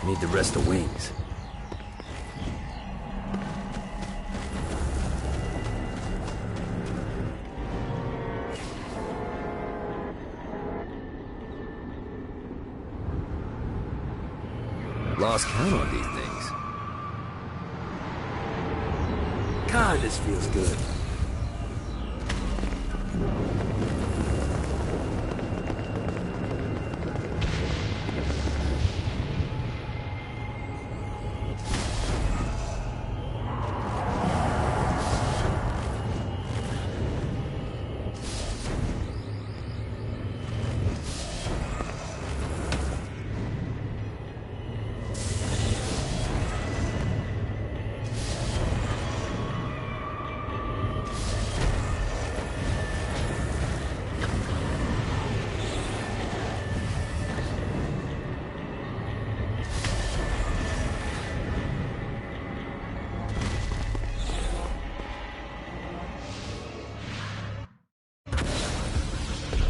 Need the rest of wings. Lost count on these things. God, this feels good.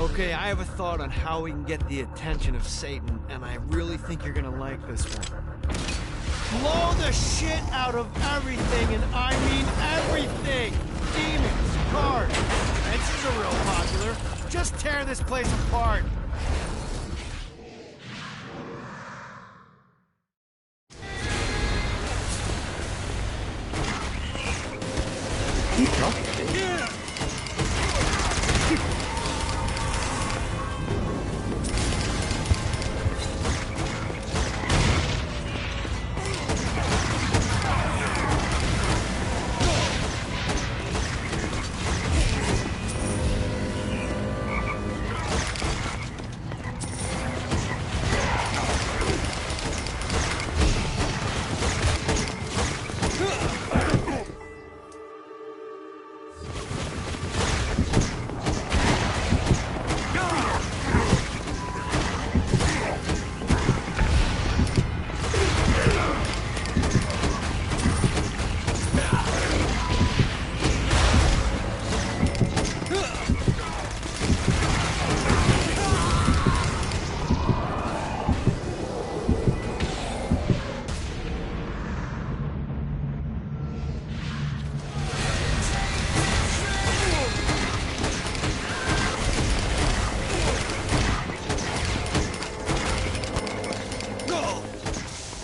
Okay, I have a thought on how we can get the attention of Satan, and I really think you're gonna like this one. Blow the shit out of everything, and I mean everything! Demons, cars, fences are real popular. Just tear this place apart. Keep talking. Yeah.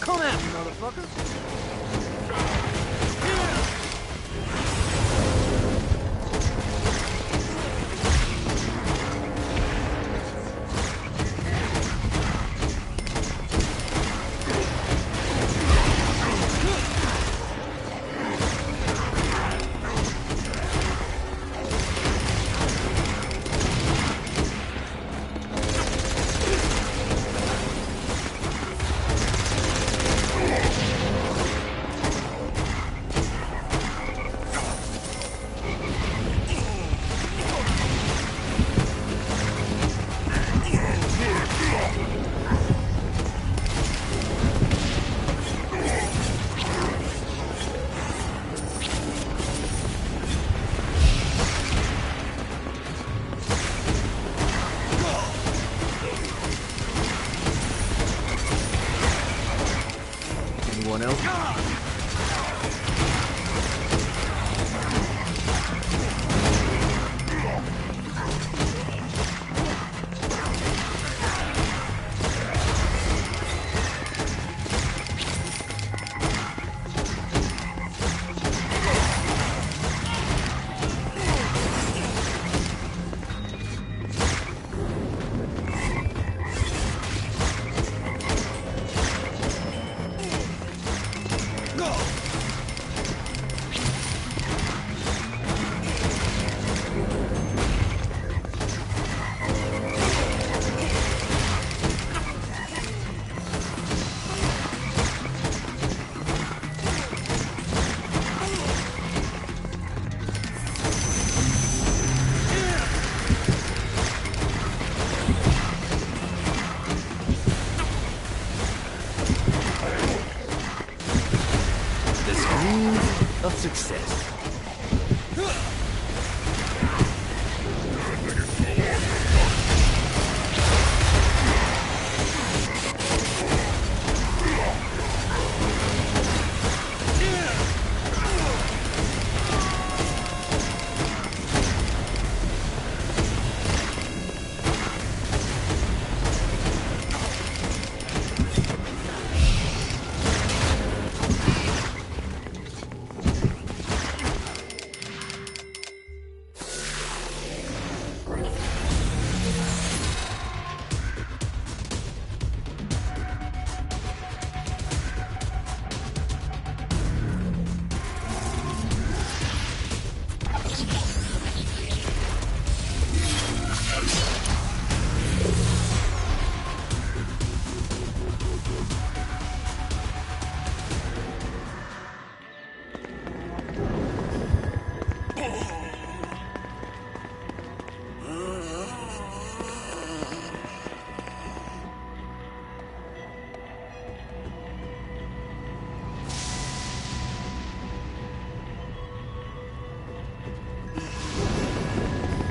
Come at me, motherfucker! Anyone else? Of success.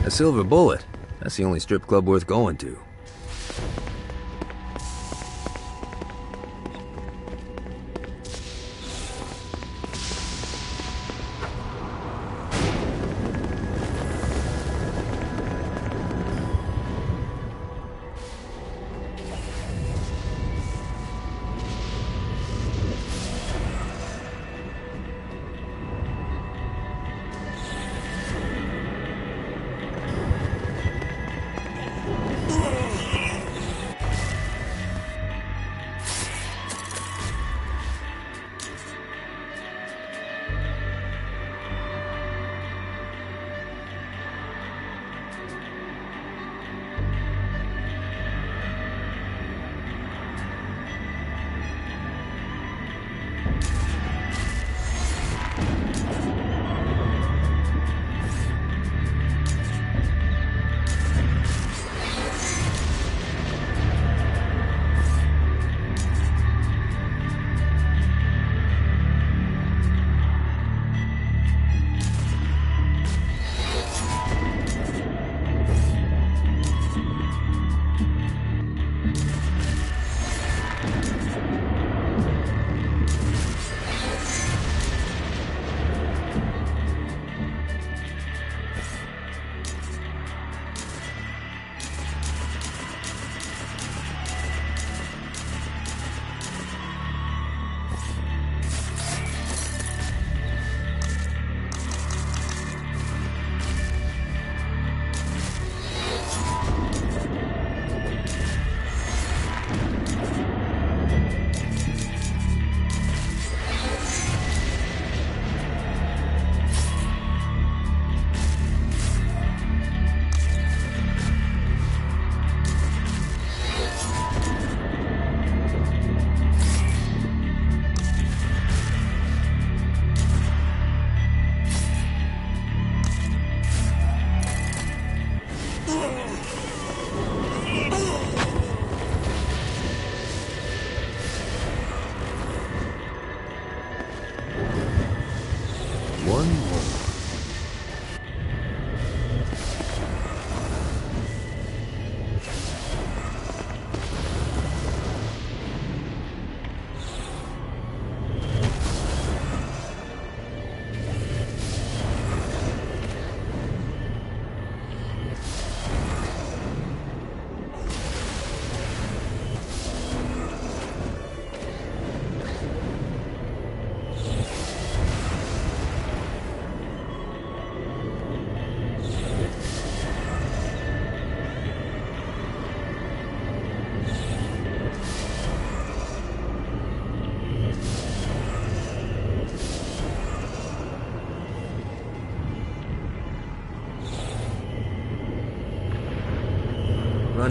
A silver bullet. That's the only strip club worth going to.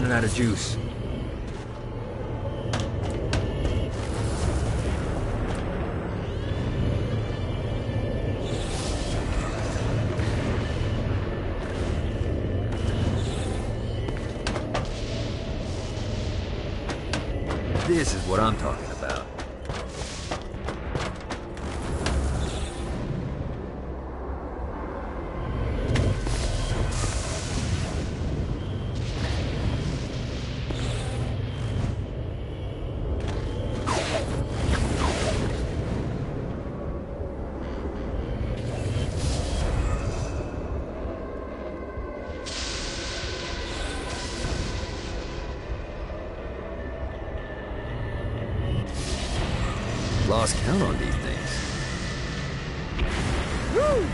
running out of juice. This is what I'm talking about. Lost count on these things. Woo!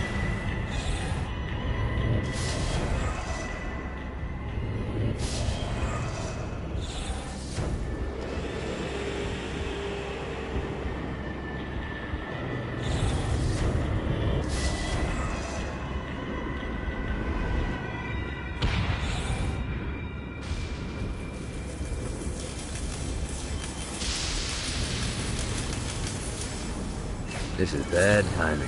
This is bad timing.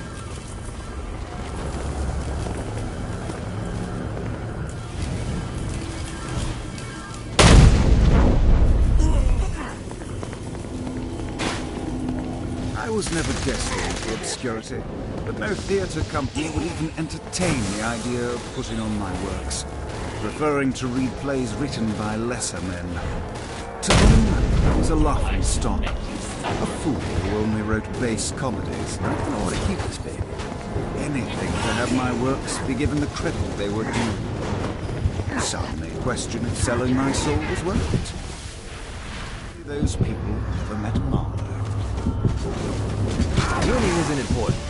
I was never destined for obscurity, but no theatre company would even entertain the idea of putting on my works, preferring to read plays written by lesser men. To them, I was a laughing stock, a fool who only wrote base comedies. I don't want to keep this baby. Anything to have my works be given the credit they were due. Some may question if selling my soul was worth it. Those people never met Marlowe. Winning isn't important.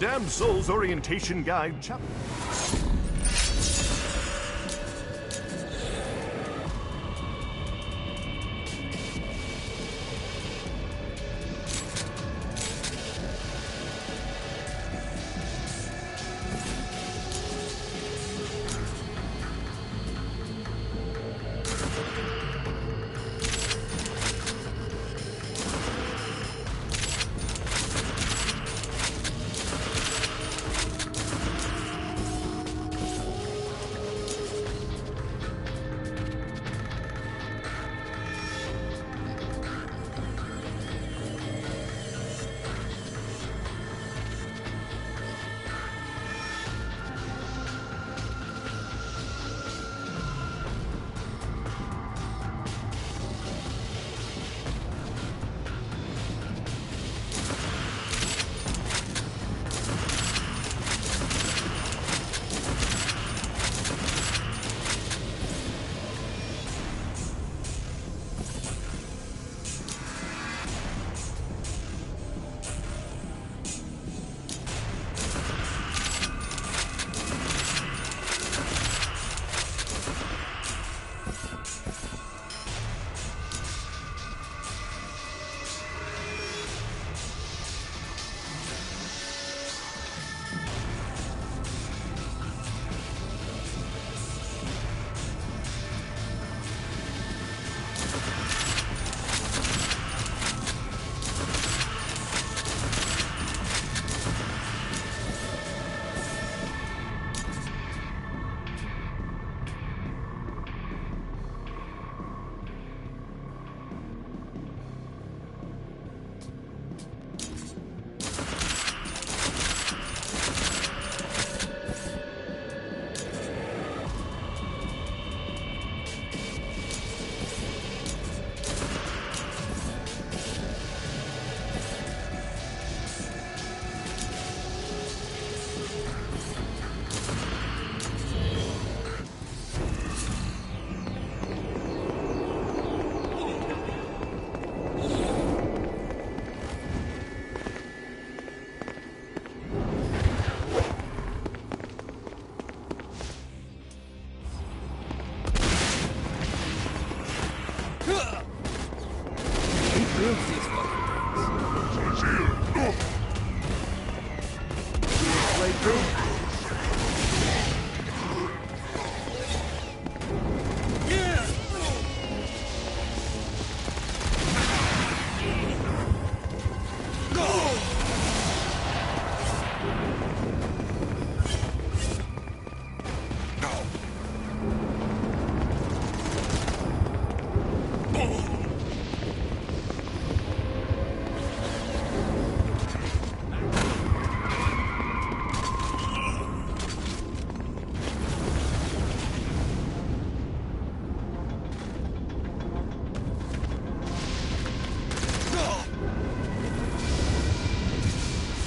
Damned Souls Orientation Guide chapter.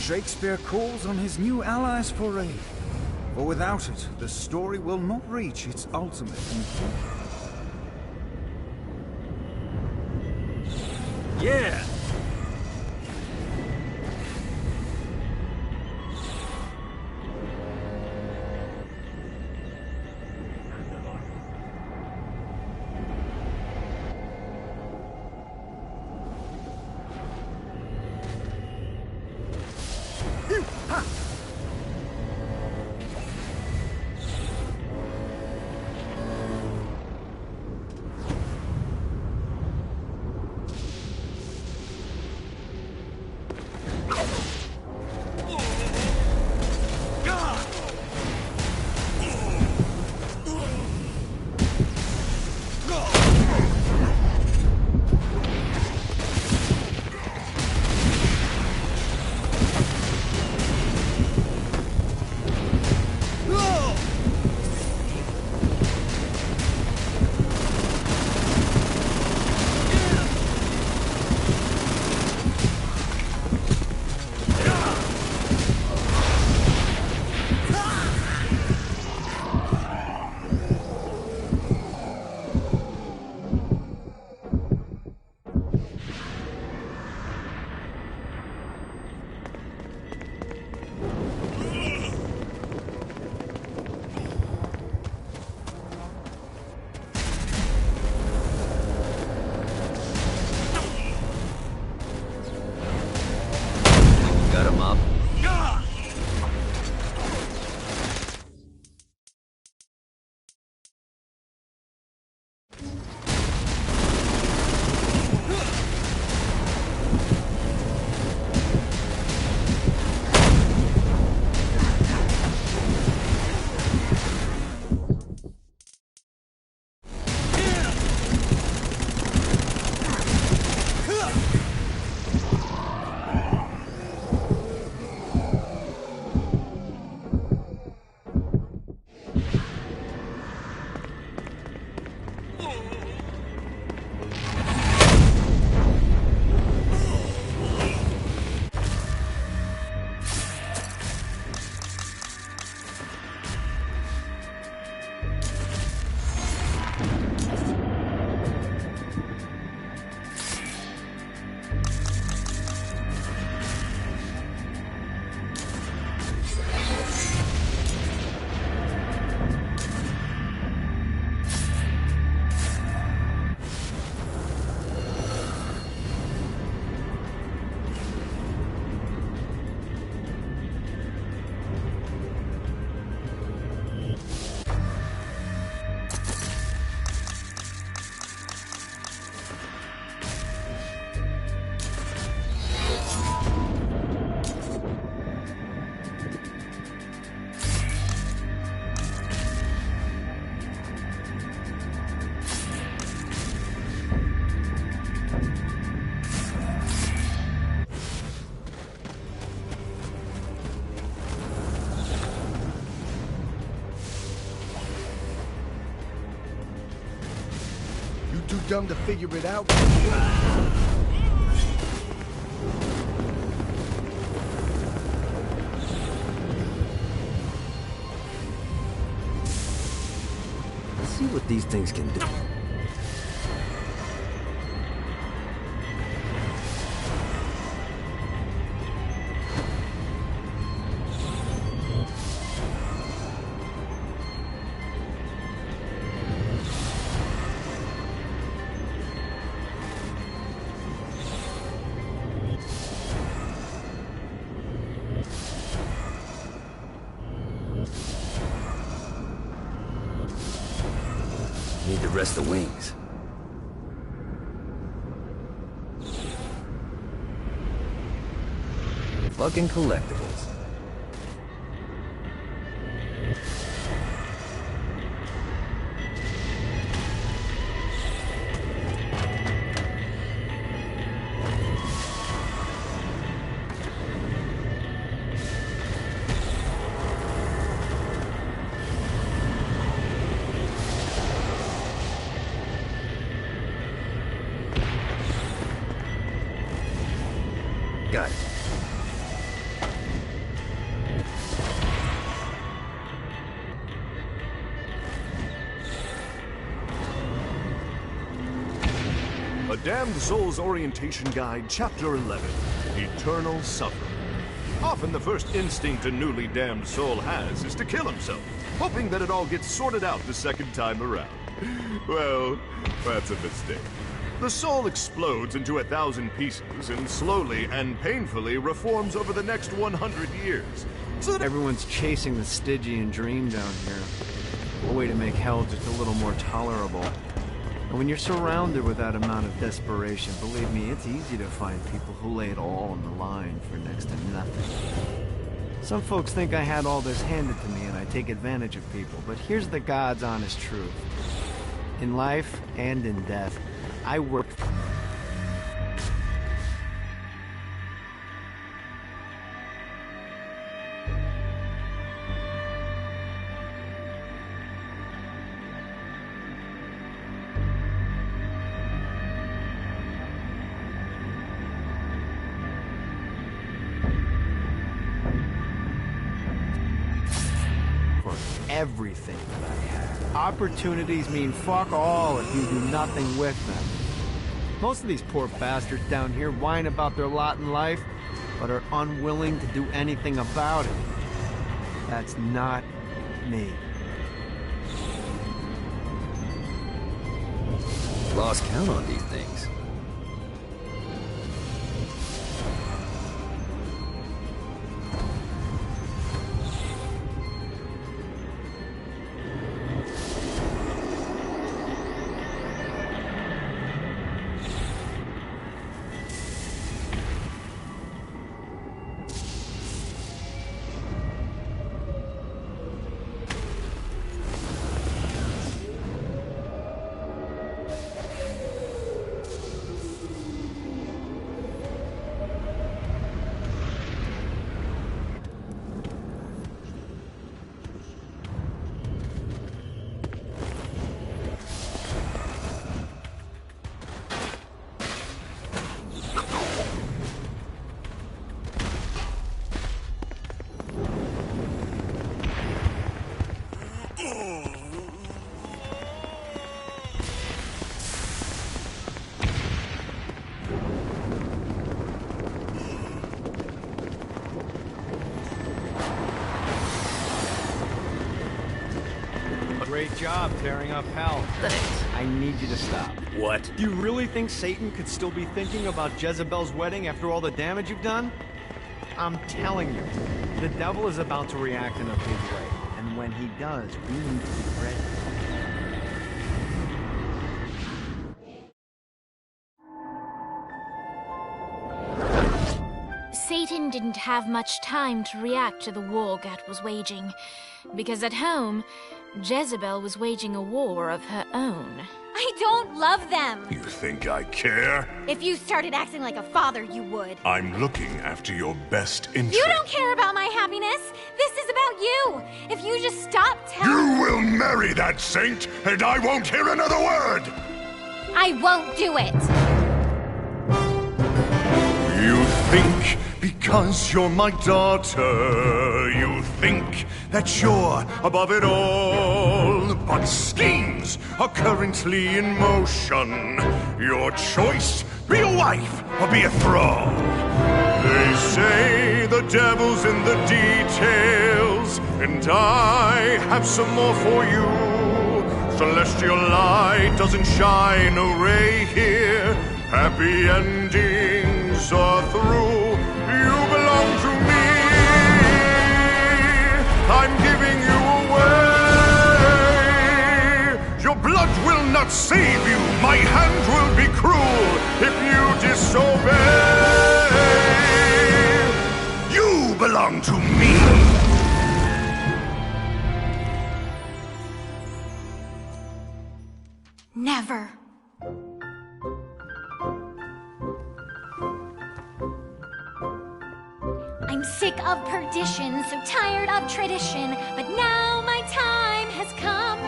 Shakespeare calls on his new allies for aid. For without it, the story will not reach its ultimate conclusion. Yeah! dumb to figure it out. Let's see what these things can do. Need to rest the wings. Fucking collectibles. Got it. A Damned Soul's Orientation Guide, Chapter 11, Eternal Suffering. Often the first instinct a newly damned soul has is to kill himself, hoping that it all gets sorted out the second time around. Well, that's a mistake. The soul explodes into 1,000 pieces and slowly and painfully reforms over the next 100 years. So that everyone's chasing the Stygian dream down here. A way to make hell just a little more tolerable. And when you're surrounded with that amount of desperation, believe me, it's easy to find people who lay it all on the line for next to nothing. Some folks think I had all this handed to me and I take advantage of people, but here's the God's honest truth. In life and in death, I work. For everything that I have. Opportunities mean fuck all if you do nothing with them. Most of these poor bastards down here whine about their lot in life, but are unwilling to do anything about it. That's not me. Lost count on these things. Great job tearing up hell. Thanks. I need you to stop. What? Do you really think Satan could still be thinking about Jezebel's wedding after all the damage you've done? I'm telling you, the devil is about to react in a big way. And when he does, we need to be ready. Satan didn't have much time to react to the war Gat was waging, because at home, Jezebel was waging a war of her own. I don't love them! You think I care? If you started acting like a father, you would. I'm looking after your best interest. You don't care about my happiness! This is about you! If you just stop telling— You will marry that saint, and I won't hear another word! I won't do it! You think because you're my daughter, you think that you're above it all. But schemes are currently in motion. Your choice, be a wife or be a thrall. They say the devil's in the details, and I have some more for you. Celestial light doesn't shine a ray here. Happy endings are through. You belong to me. I'm giving you away. Your blood will not save you. My hand will be cruel if you disobey. You belong to me. Never. I'm sick of perdition, so tired of tradition, but now my time has come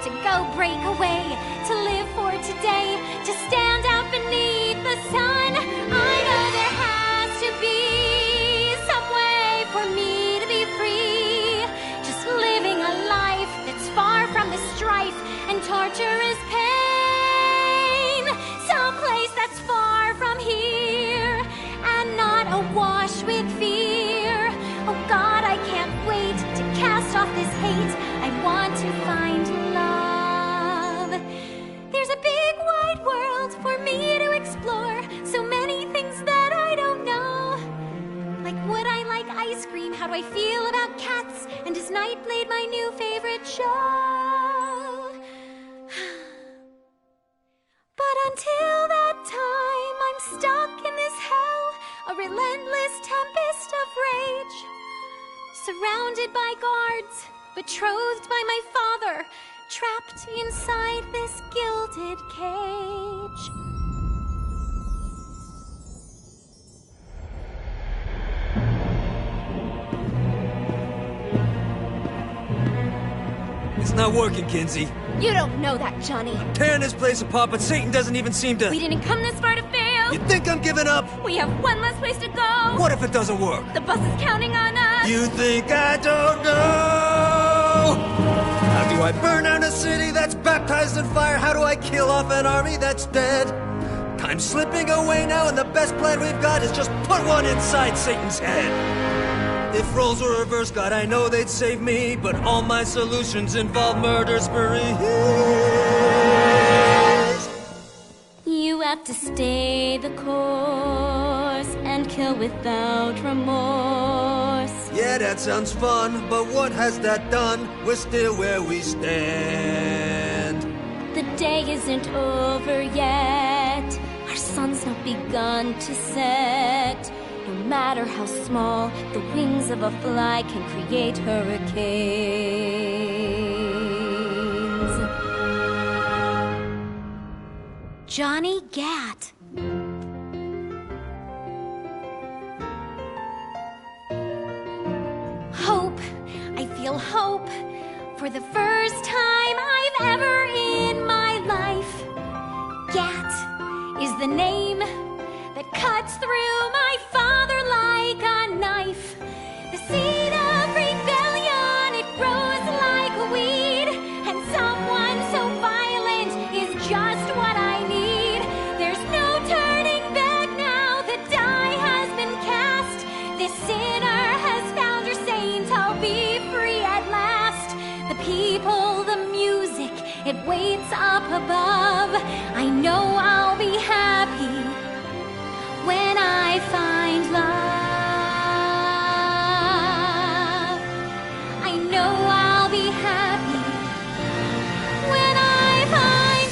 to go break away, to live for today, to stand out beneath the sun. I know there has to be some way for me to be free, just living a life that's far from the strife and torturous pain, someplace that's far from here and not awash with fear. Oh God, I can't wait to cast off this hate. I want to find love. There's a big wide world for me to explore, so many things that I don't know. Like, would I like ice cream? How do I feel about cats? And is Nightblade my new favorite show? But until that time, I'm stuck in this hell, a relentless tempest of rage, surrounded by guards, betrothed by my father, trapped inside this gilded cage. It's not working, Kinzie. You don't know that, Johnny. Tearing this place apart, but Satan doesn't even seem to... We didn't come this far to fail. You think I'm giving up? We have one less place to go. What if it doesn't work? The bus is counting on us. You think I don't know? How do I burn down a city that's baptized in fire? How do I kill off an army that's dead? Time's slipping away now, and the best plan we've got is just put one inside Satan's head. If roles were reversed, God, I know they'd save me, but all my solutions involve murder sprees. You have to stay the course and kill without remorse. Yeah, that sounds fun, but what has that done? We're still where we stand. The day isn't over yet. Our sun's not begun to set. No matter how small, the wings of a fly can create hurricanes. Johnny Gat. Hope. I feel hope. For the first time I've ever in my life. Gat is the name that cuts through my father like a knife. The seed of rebellion, it grows like a weed, and someone so violent is just what I need. There's no turning back now, the die has been cast. This sinner has found her saint, I'll be free at last. The people, the music, it waits up above. I know I'll be happy when I find love. I know I'll be happy when I find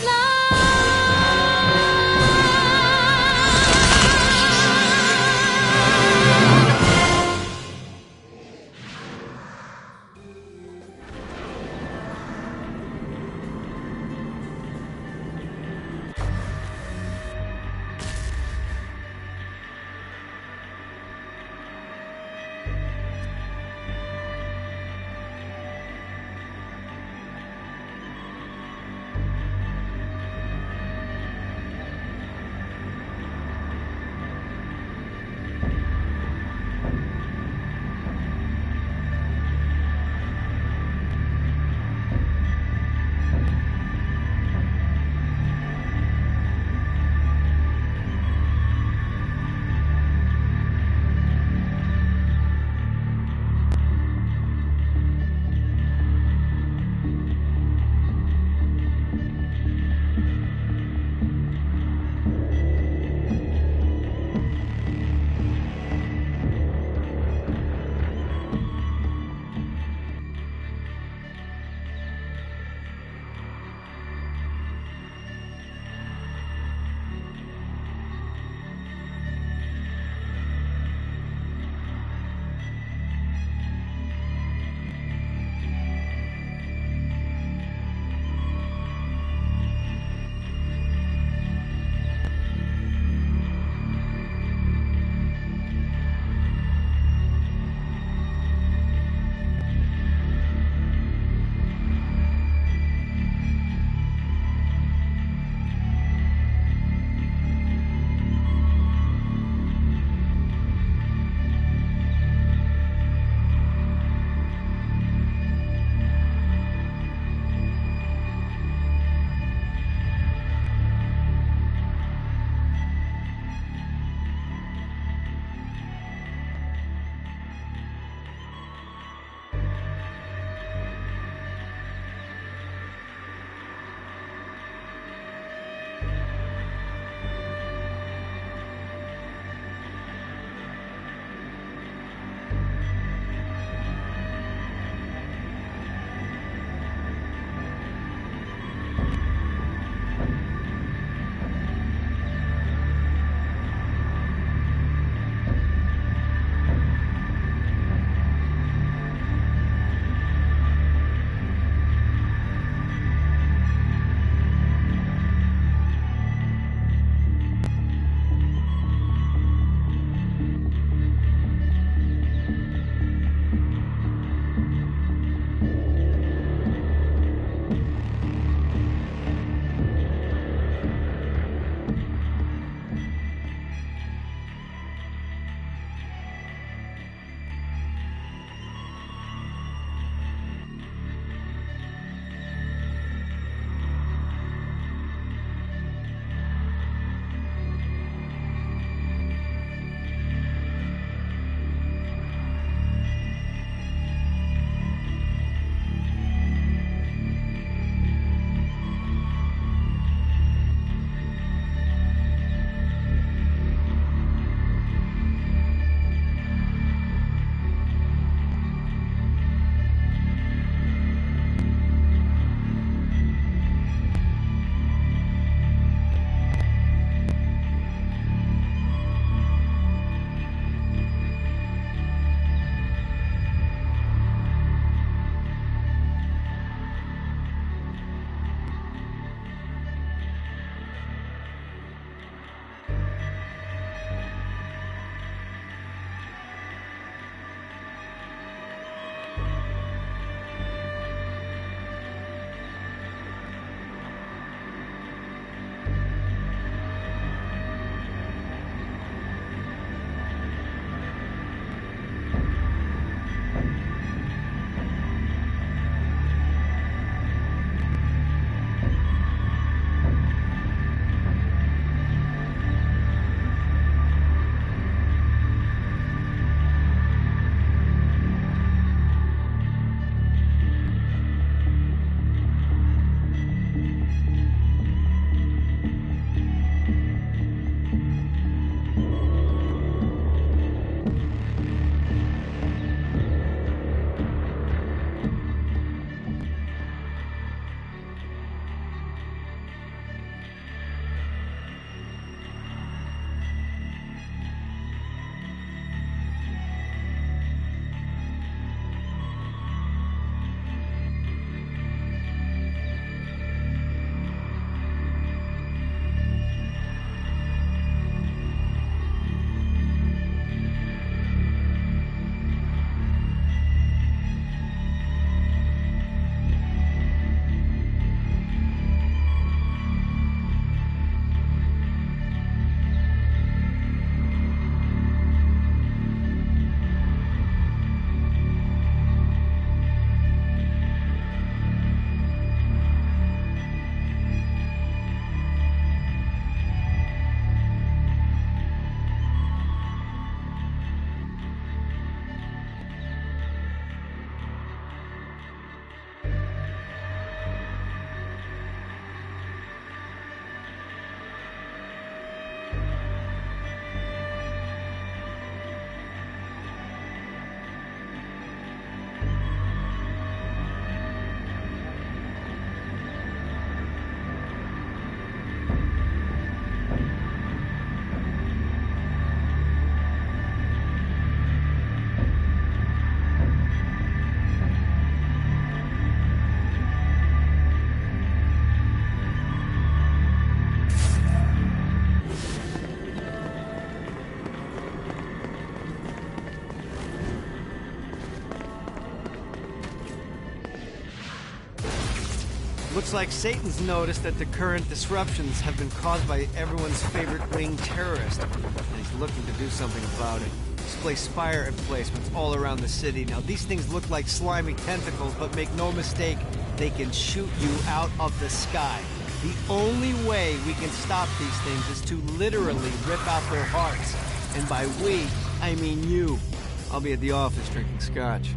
Looks like Satan's noticed that the current disruptions have been caused by everyone's favorite winged terrorist, and he's looking to do something about it. He's placed fire emplacements all around the city. Now, these things look like slimy tentacles, but make no mistake, they can shoot you out of the sky. The only way we can stop these things is to literally rip out their hearts. And by we, I mean you. I'll be at the office drinking scotch.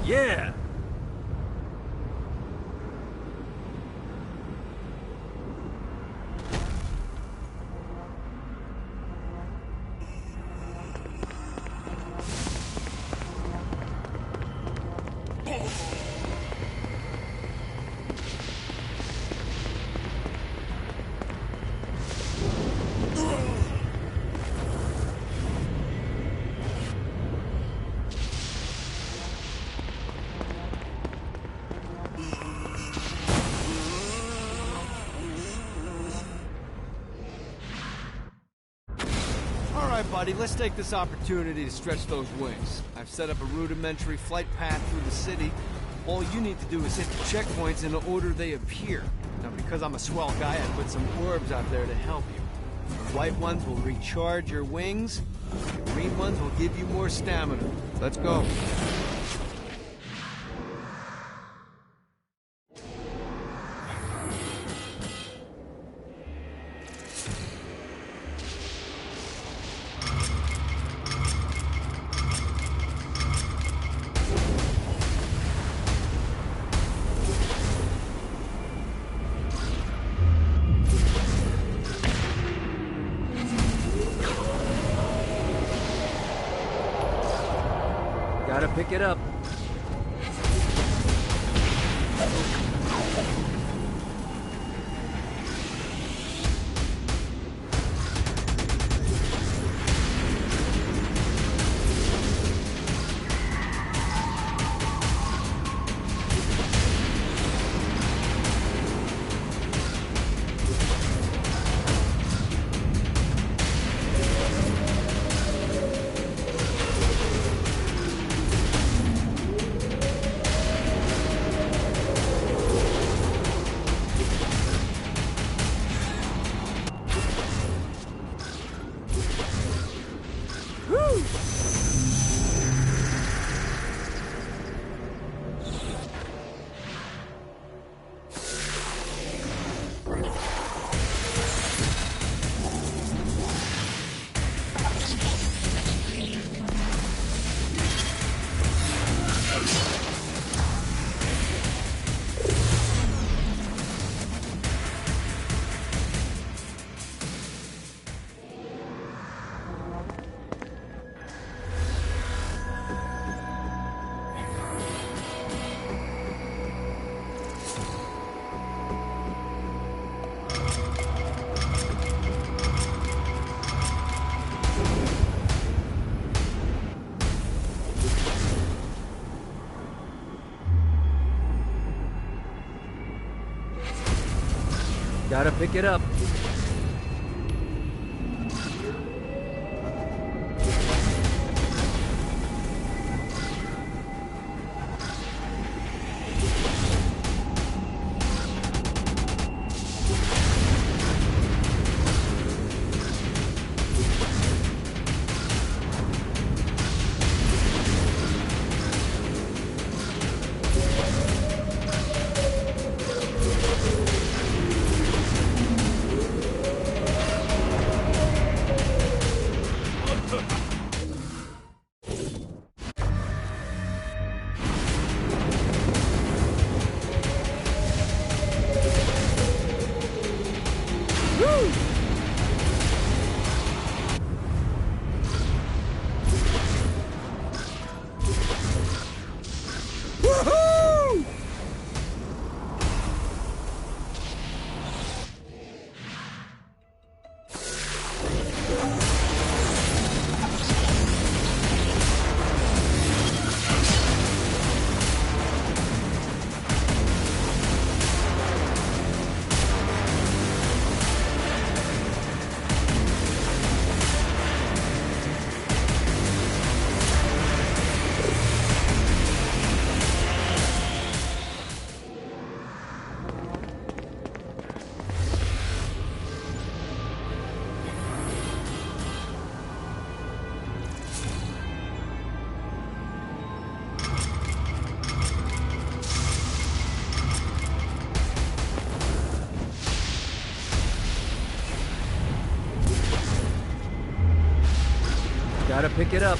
Yeah! Buddy, let's take this opportunity to stretch those wings. I've set up a rudimentary flight path through the city. All you need to do is hit the checkpoints in the order they appear. Now, because I'm a swell guy, I put some orbs out there to help you. The white ones will recharge your wings. The green ones will give you more stamina. Let's go. Gotta pick it up. Gotta pick it up. Gotta pick it up.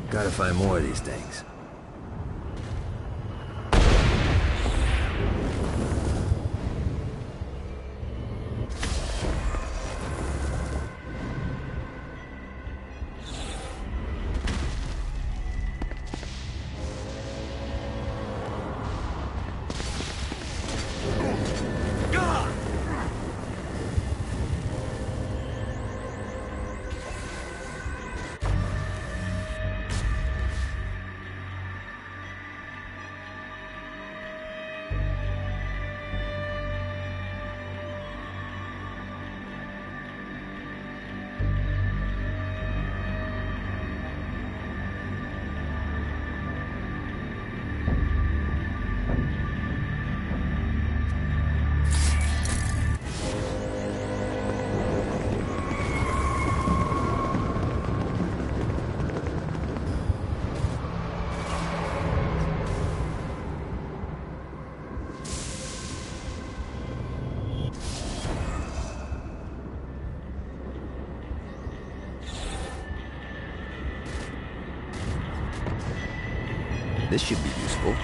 Gotta find more of these things. This should be useful.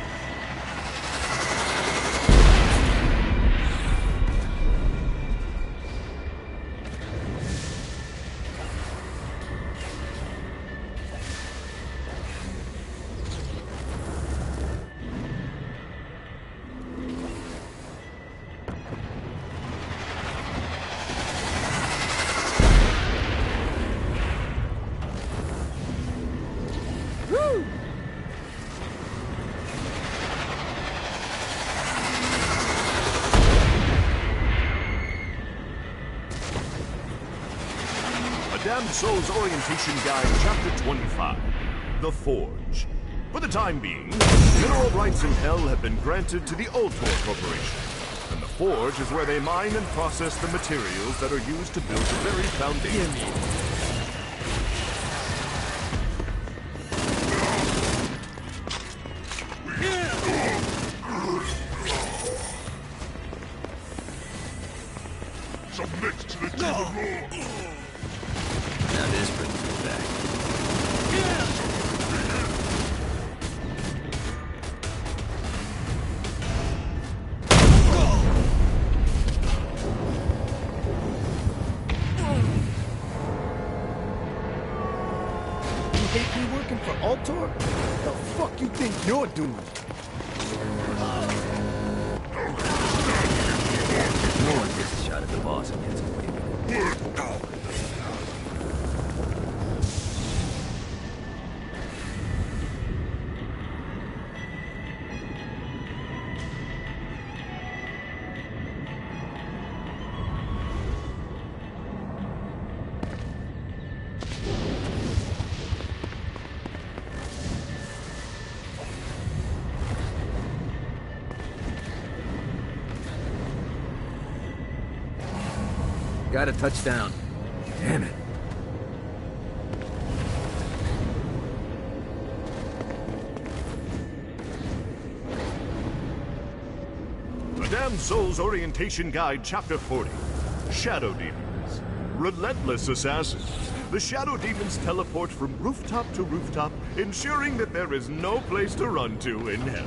Damned Souls Orientation Guide, Chapter 25, The Forge. For the time being, mineral rights in Hell have been granted to the Ultor Corporation, and the Forge is where they mine and process the materials that are used to build the very foundation. Submit to the demon lord! Now this brings me back. You hate me working for Ultor? The fuck you think you're doing? No one gets a shot at the boss and gets away with it. Got a touchdown. Damn it. The Damned Souls Orientation Guide, Chapter 40. Shadow Demons. Relentless assassins. The Shadow Demons teleport from rooftop to rooftop, ensuring that there is no place to run to in Hell.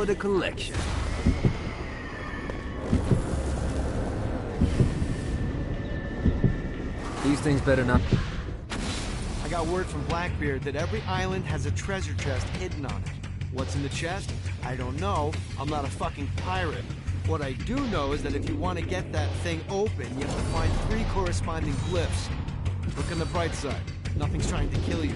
for the collection. These things better not... I got word from Blackbeard that every island has a treasure chest hidden on it. What's in the chest? I don't know. I'm not a fucking pirate. What I do know is that if you want to get that thing open, you have to find 3 corresponding glyphs. Look on the bright side. Nothing's trying to kill you.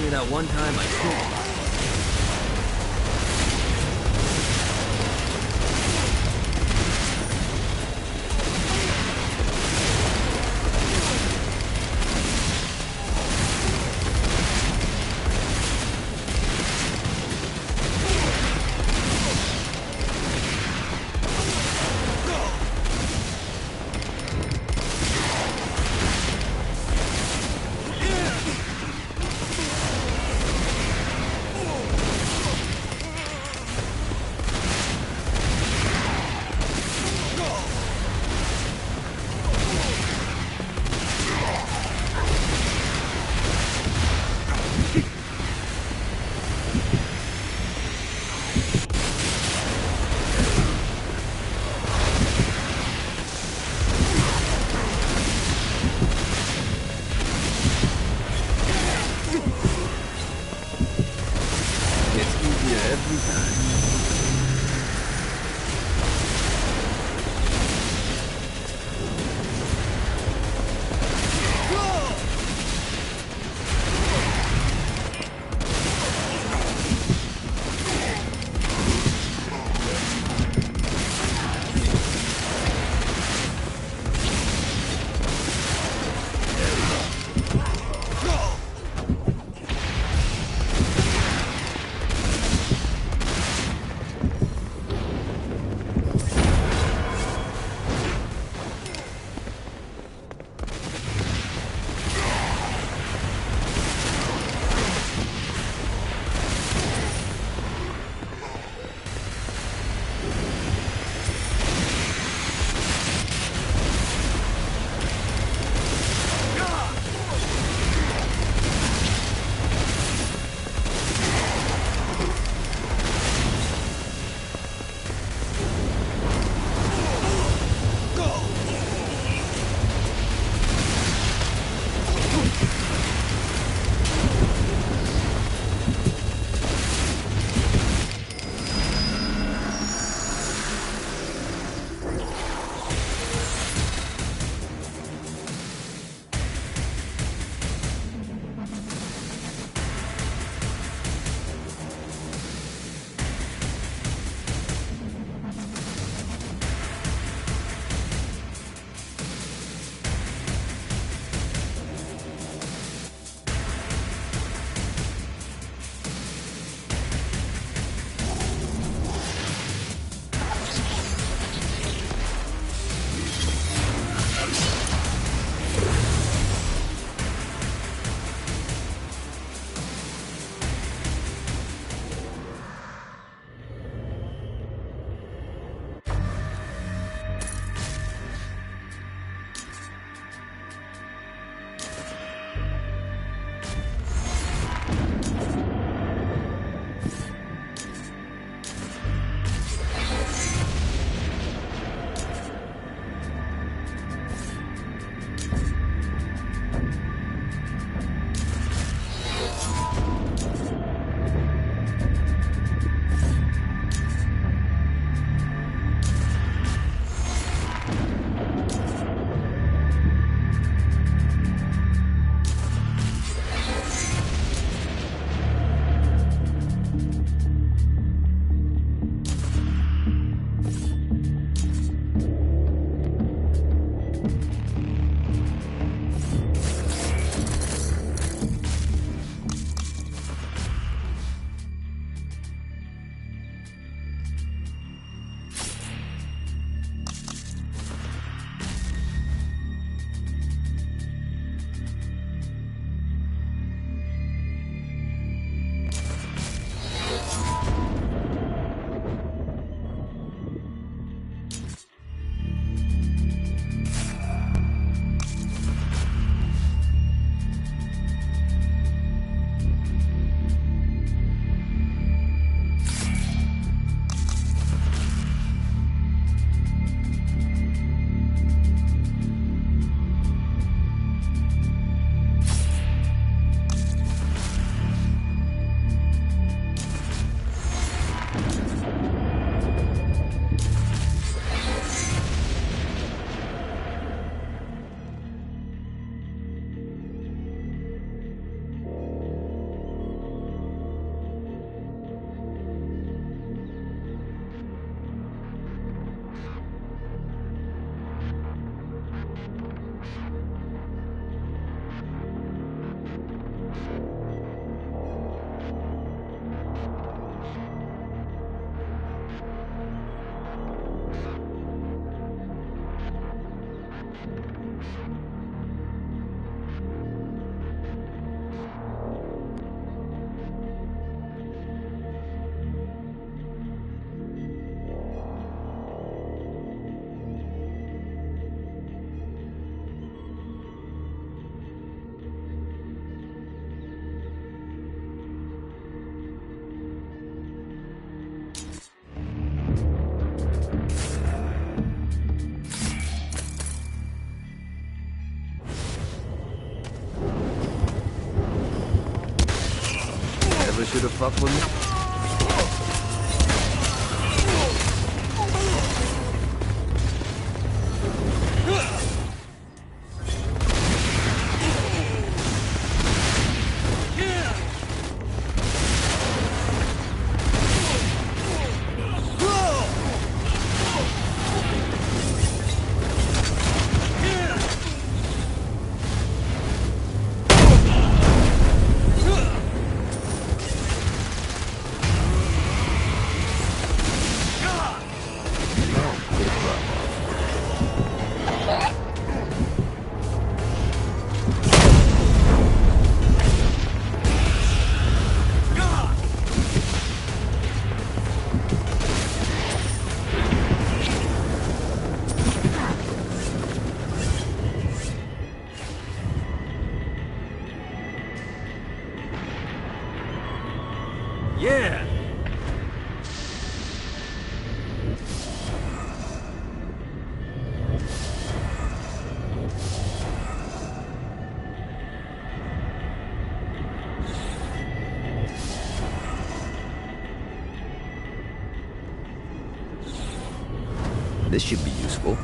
That one time I killed. should have fucked with me? Yeah! This should be useful.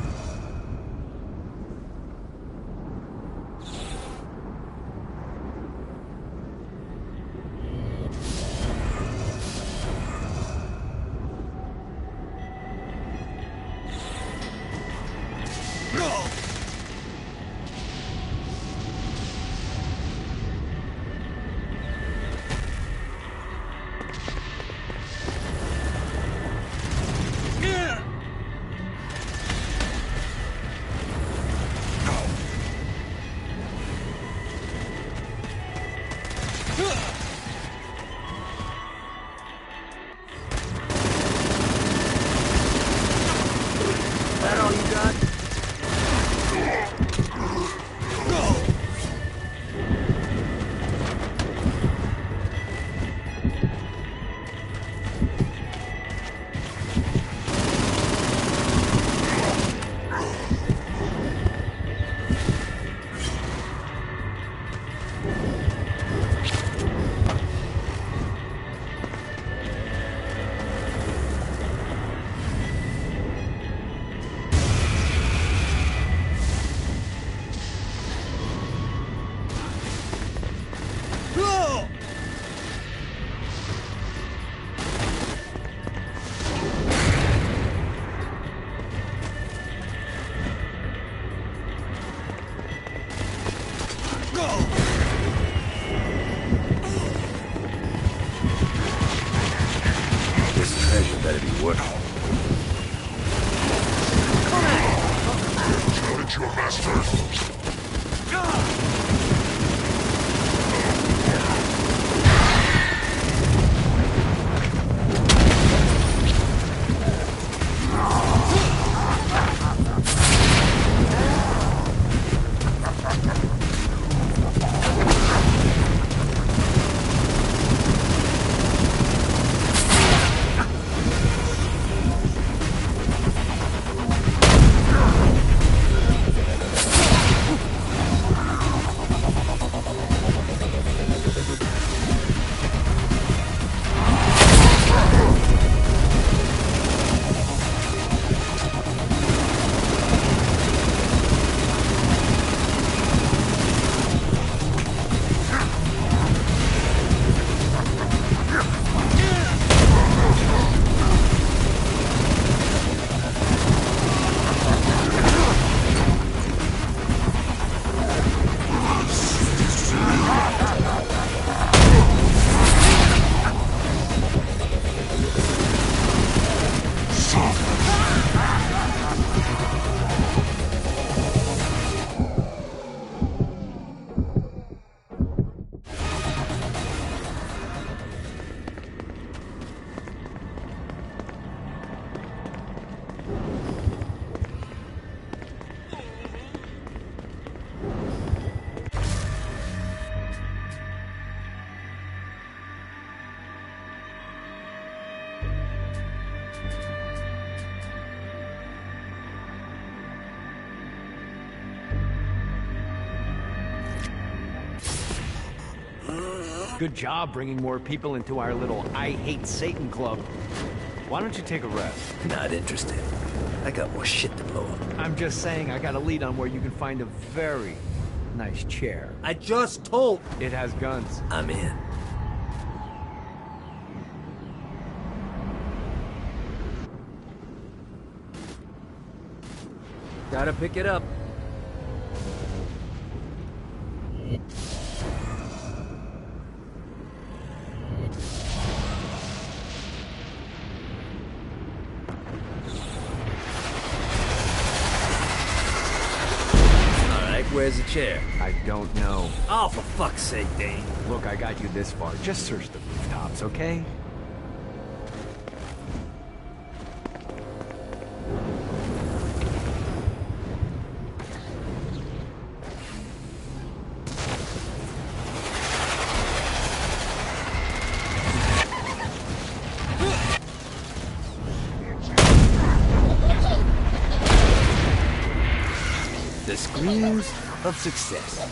That all you got? This treasure better be worth it. Challenge your master. Good job bringing more people into our little I Hate Satan club. Why don't you take a rest? Not interested. I got more shit to blow up. I'm just saying I got a lead on where you can find a very nice chair. I just told... It has guns. I'm in. Gotta pick it up. Where's the chair? I don't know. Oh, for fuck's sake, Dane. Look, I got you this far. Just search the rooftops, okay? The screams of success.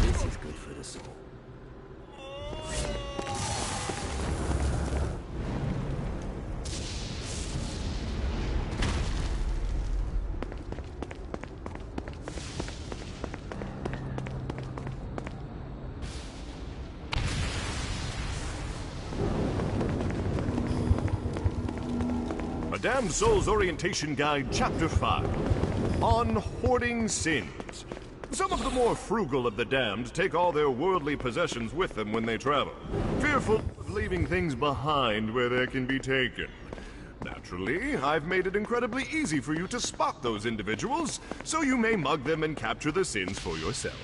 This is good for the soul. A Damned Souls Orientation Guide, Chapter 5. On Hoarding Sins. Some of the more frugal of the damned take all their worldly possessions with them when they travel, fearful of leaving things behind where they can be taken. Naturally, I've made it incredibly easy for you to spot those individuals, so you may mug them and capture the sins for yourself.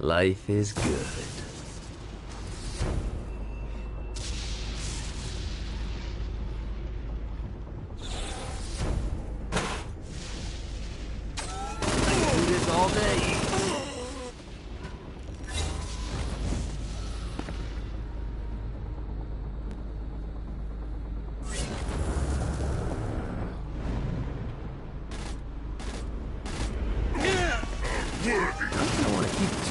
Life is good. I can do this all day. I want to keep this.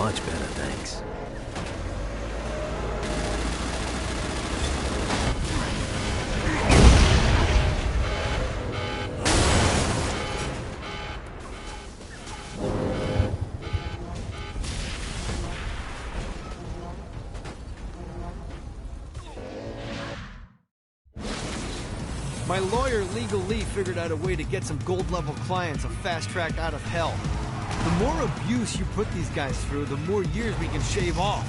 Much better, thanks. My lawyer, Legal Lee, figured out a way to get some gold-level clients a fast track out of hell. The more abuse you put these guys through, the more years we can shave off.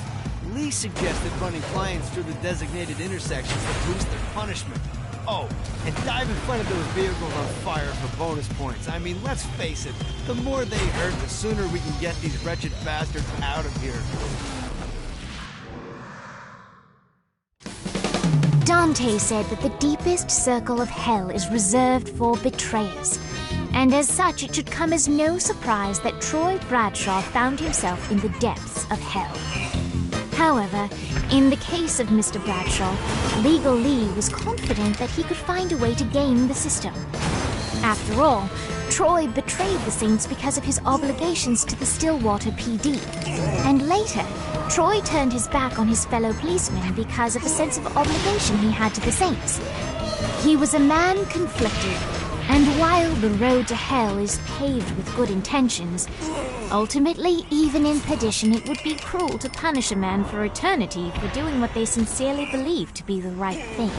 Lee suggested running clients through the designated intersections to boost their punishment. Oh, and dive in front of those vehicles on fire for bonus points. I mean, let's face it, the more they hurt, the sooner we can get these wretched bastards out of here. Dante said that the deepest circle of hell is reserved for betrayers. And as such, it should come as no surprise that Troy Bradshaw found himself in the depths of hell. However, in the case of Mr. Bradshaw, Legal Lee was confident that he could find a way to game the system. After all, Troy betrayed the Saints because of his obligations to the Stillwater PD. And later, Troy turned his back on his fellow policemen because of a sense of obligation he had to the Saints. He was a man conflicted. And while the road to hell is paved with good intentions, ultimately, even in perdition, it would be cruel to punish a man for eternity for doing what they sincerely believe to be the right thing.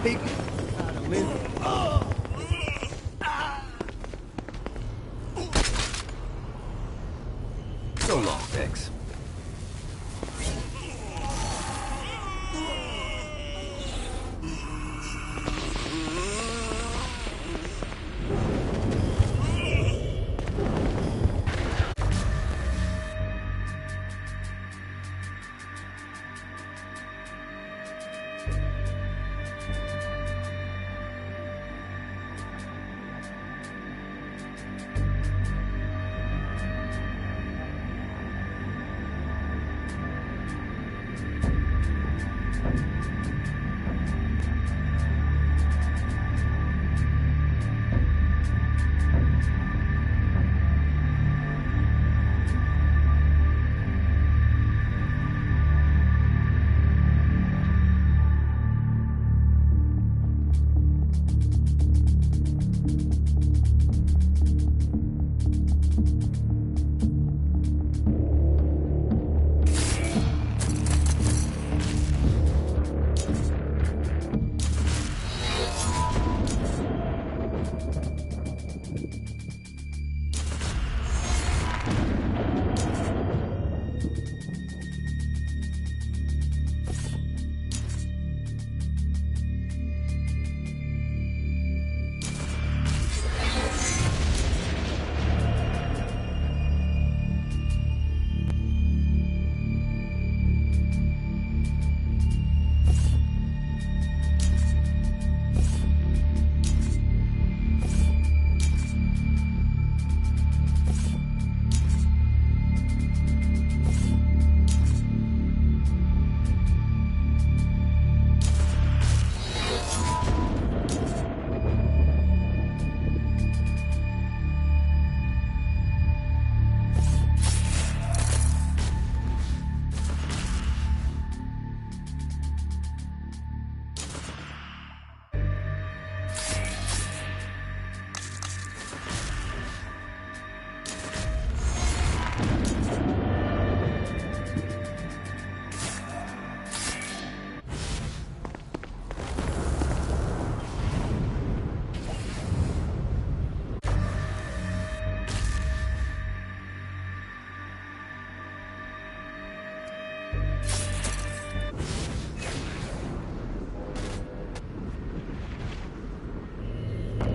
Take it out of him. So long, Vex.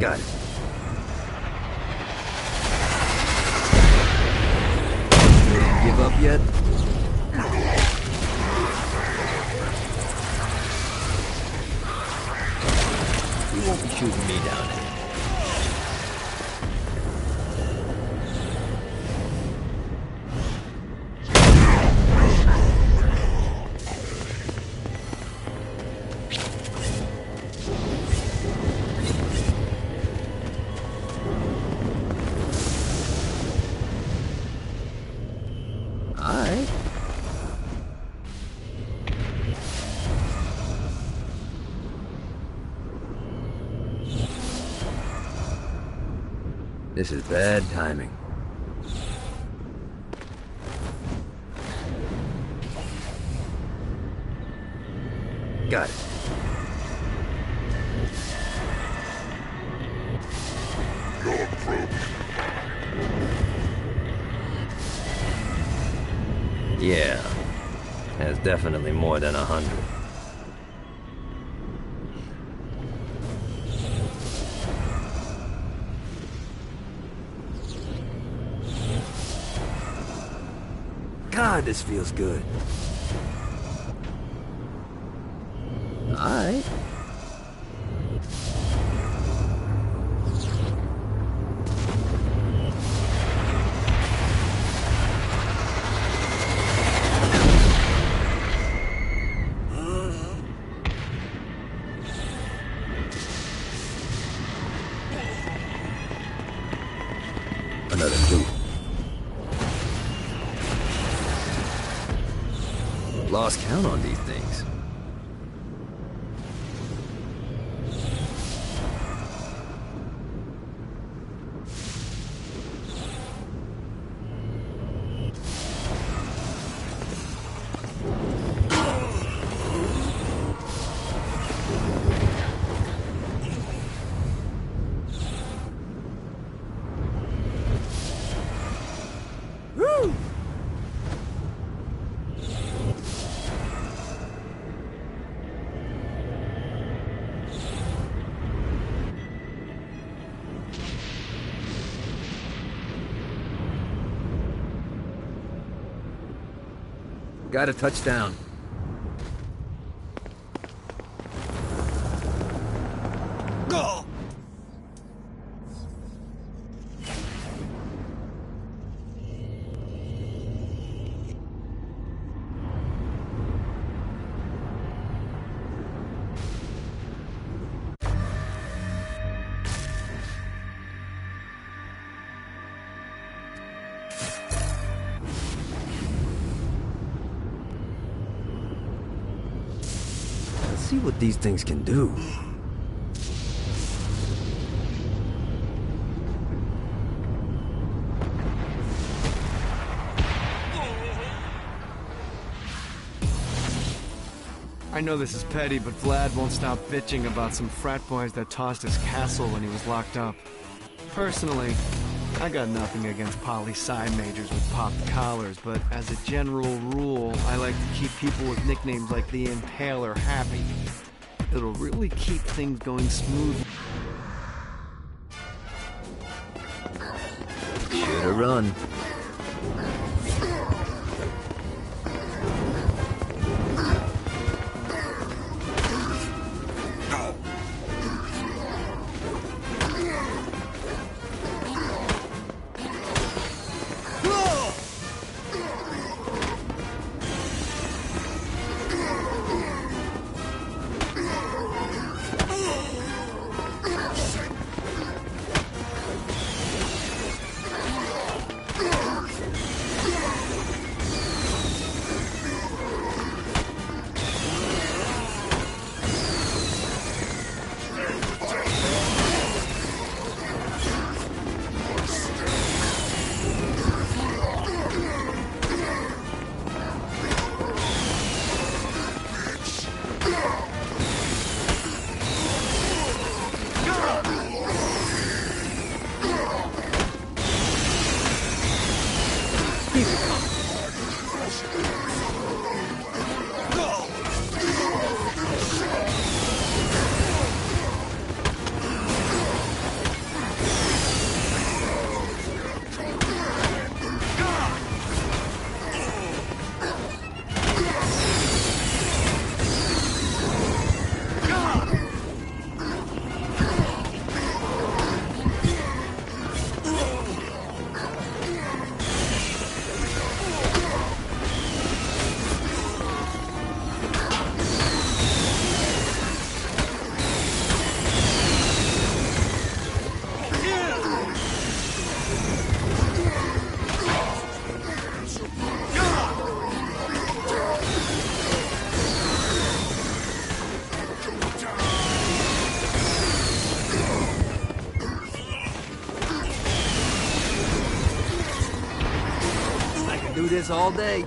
Got it. Give up yet? You won't be shooting me down here. This is bad timing. Got it. You're broke. Yeah. Has definitely more than 100. God, this feels good. Alright. Another loop. Lost count on these things. Got a touchdown. Go! Let's see what these things can do. I know this is petty, but Vlad won't stop bitching about some frat boys that tossed his castle when he was locked up. Personally, I got nothing against poli-sci majors with popped collars, but as a general rule, I like to keep people with nicknames like the Impaler happy. It'll really keep things going smooth. Should've run. Do this all day.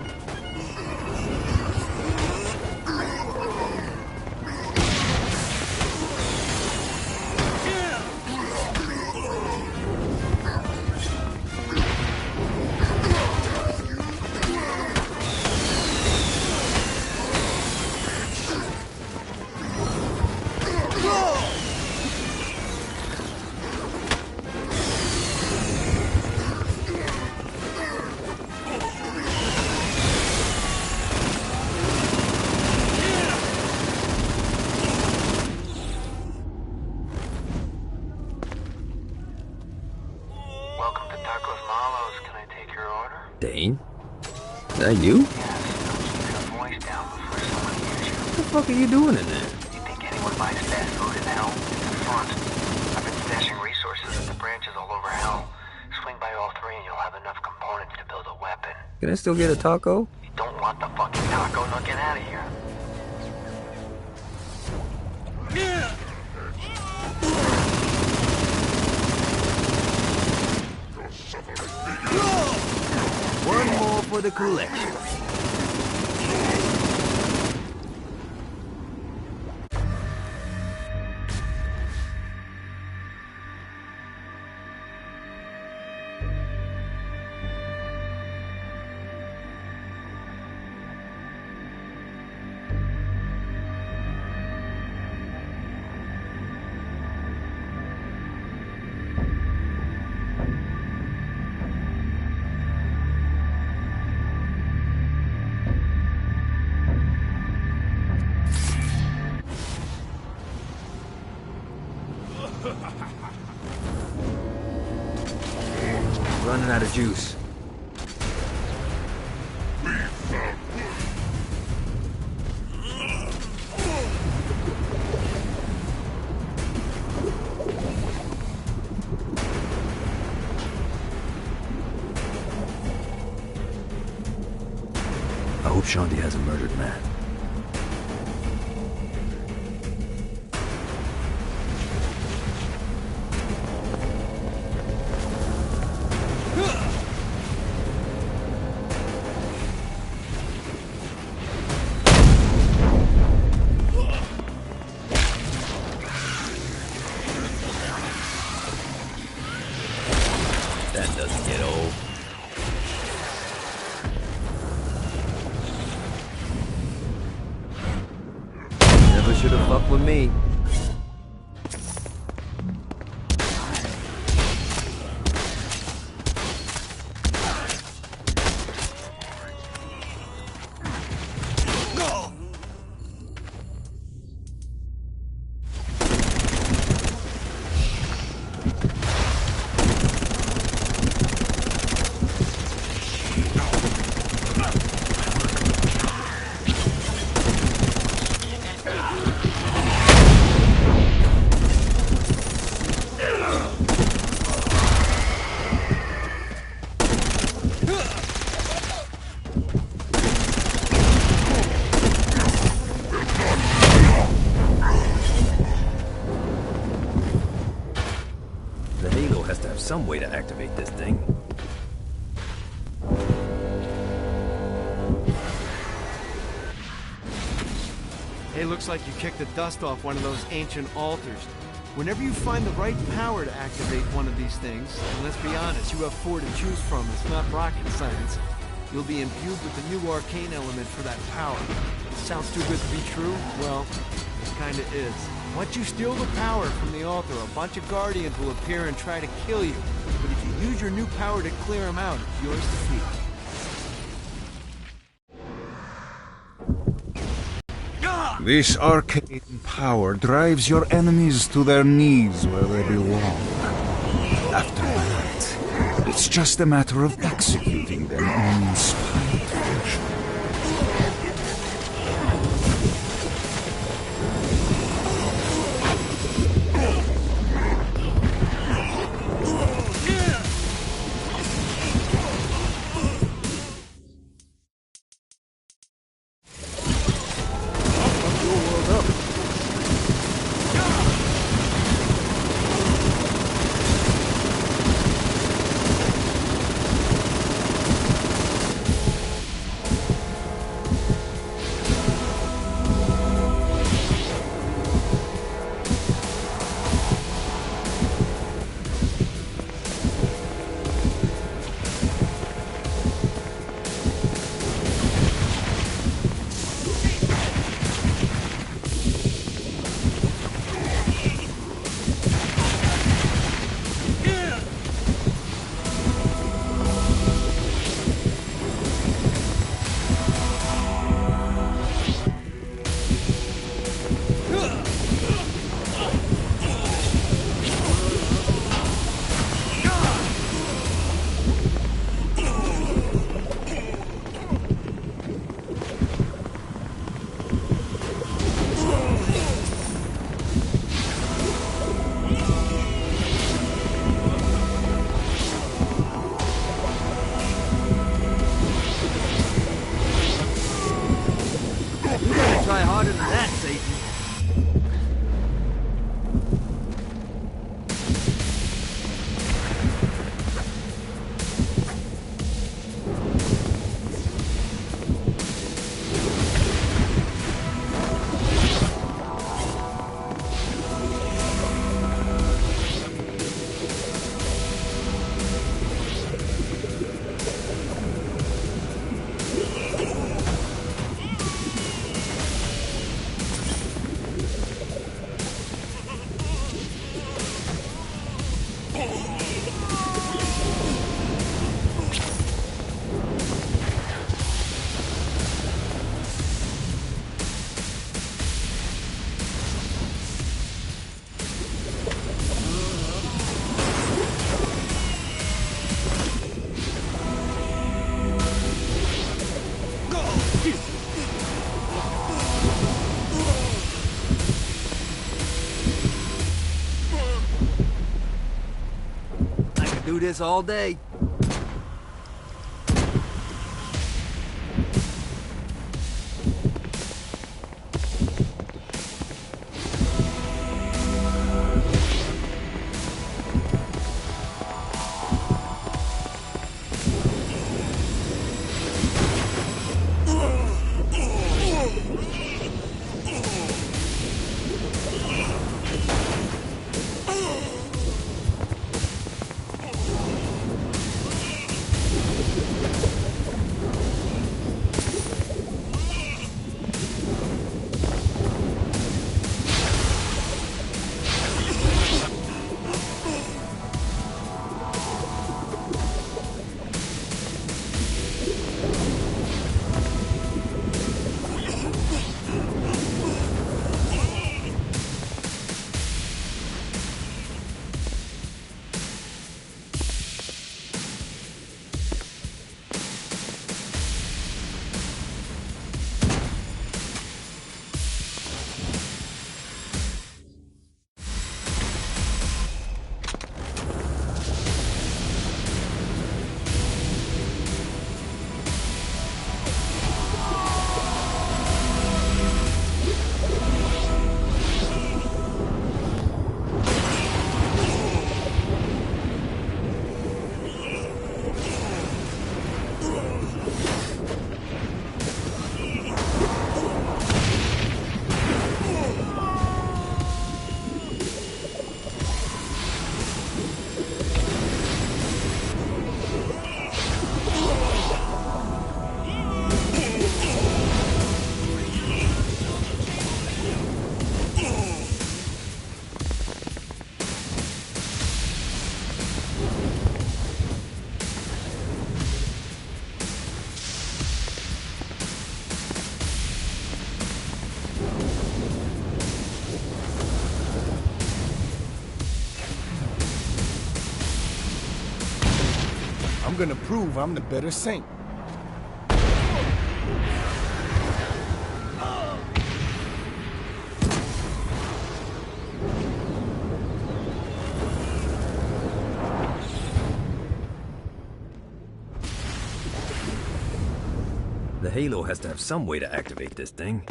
Dane? Is that you? What the fuck are you doing in there? You think anyone buys fast food in hell? It's the front. I've been stashing resources at the branches all over hell. Swing by all three and you'll have enough components to build a weapon. Can I still get a taco? You don't want the fucking taco? Now get out of here. One more for the collection. Running out of juice. I hope Shanti hasn't murdered Matt. That doesn't get old. Never should have fucked with me. The Halo has to have some way to activate this thing. Hey, looks like you kicked the dust off one of those ancient altars. Whenever you find the right power to activate one of these things, and let's be honest, you have 4 to choose from, it's not rocket science, you'll be imbued with the new arcane element for that power. Sounds too good to be true? Well, it kinda is. Once you steal the power from the altar, a bunch of Guardians will appear and try to kill you. But if you use your new power to clear them out, it's yours to keep. This arcane power drives your enemies to their knees where they belong. After that, it's just a matter of executing them in inspired fashion. Try harder than that, Satan. do this all day. I'm gonna prove I'm the better saint. The Halo has to have some way to activate this thing.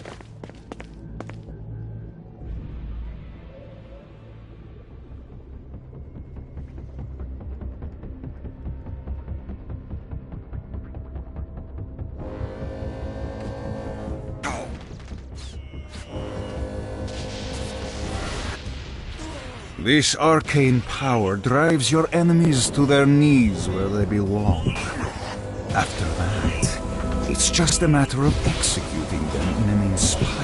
This arcane power drives your enemies to their knees where they belong. After that, it's just a matter of executing them in an inspired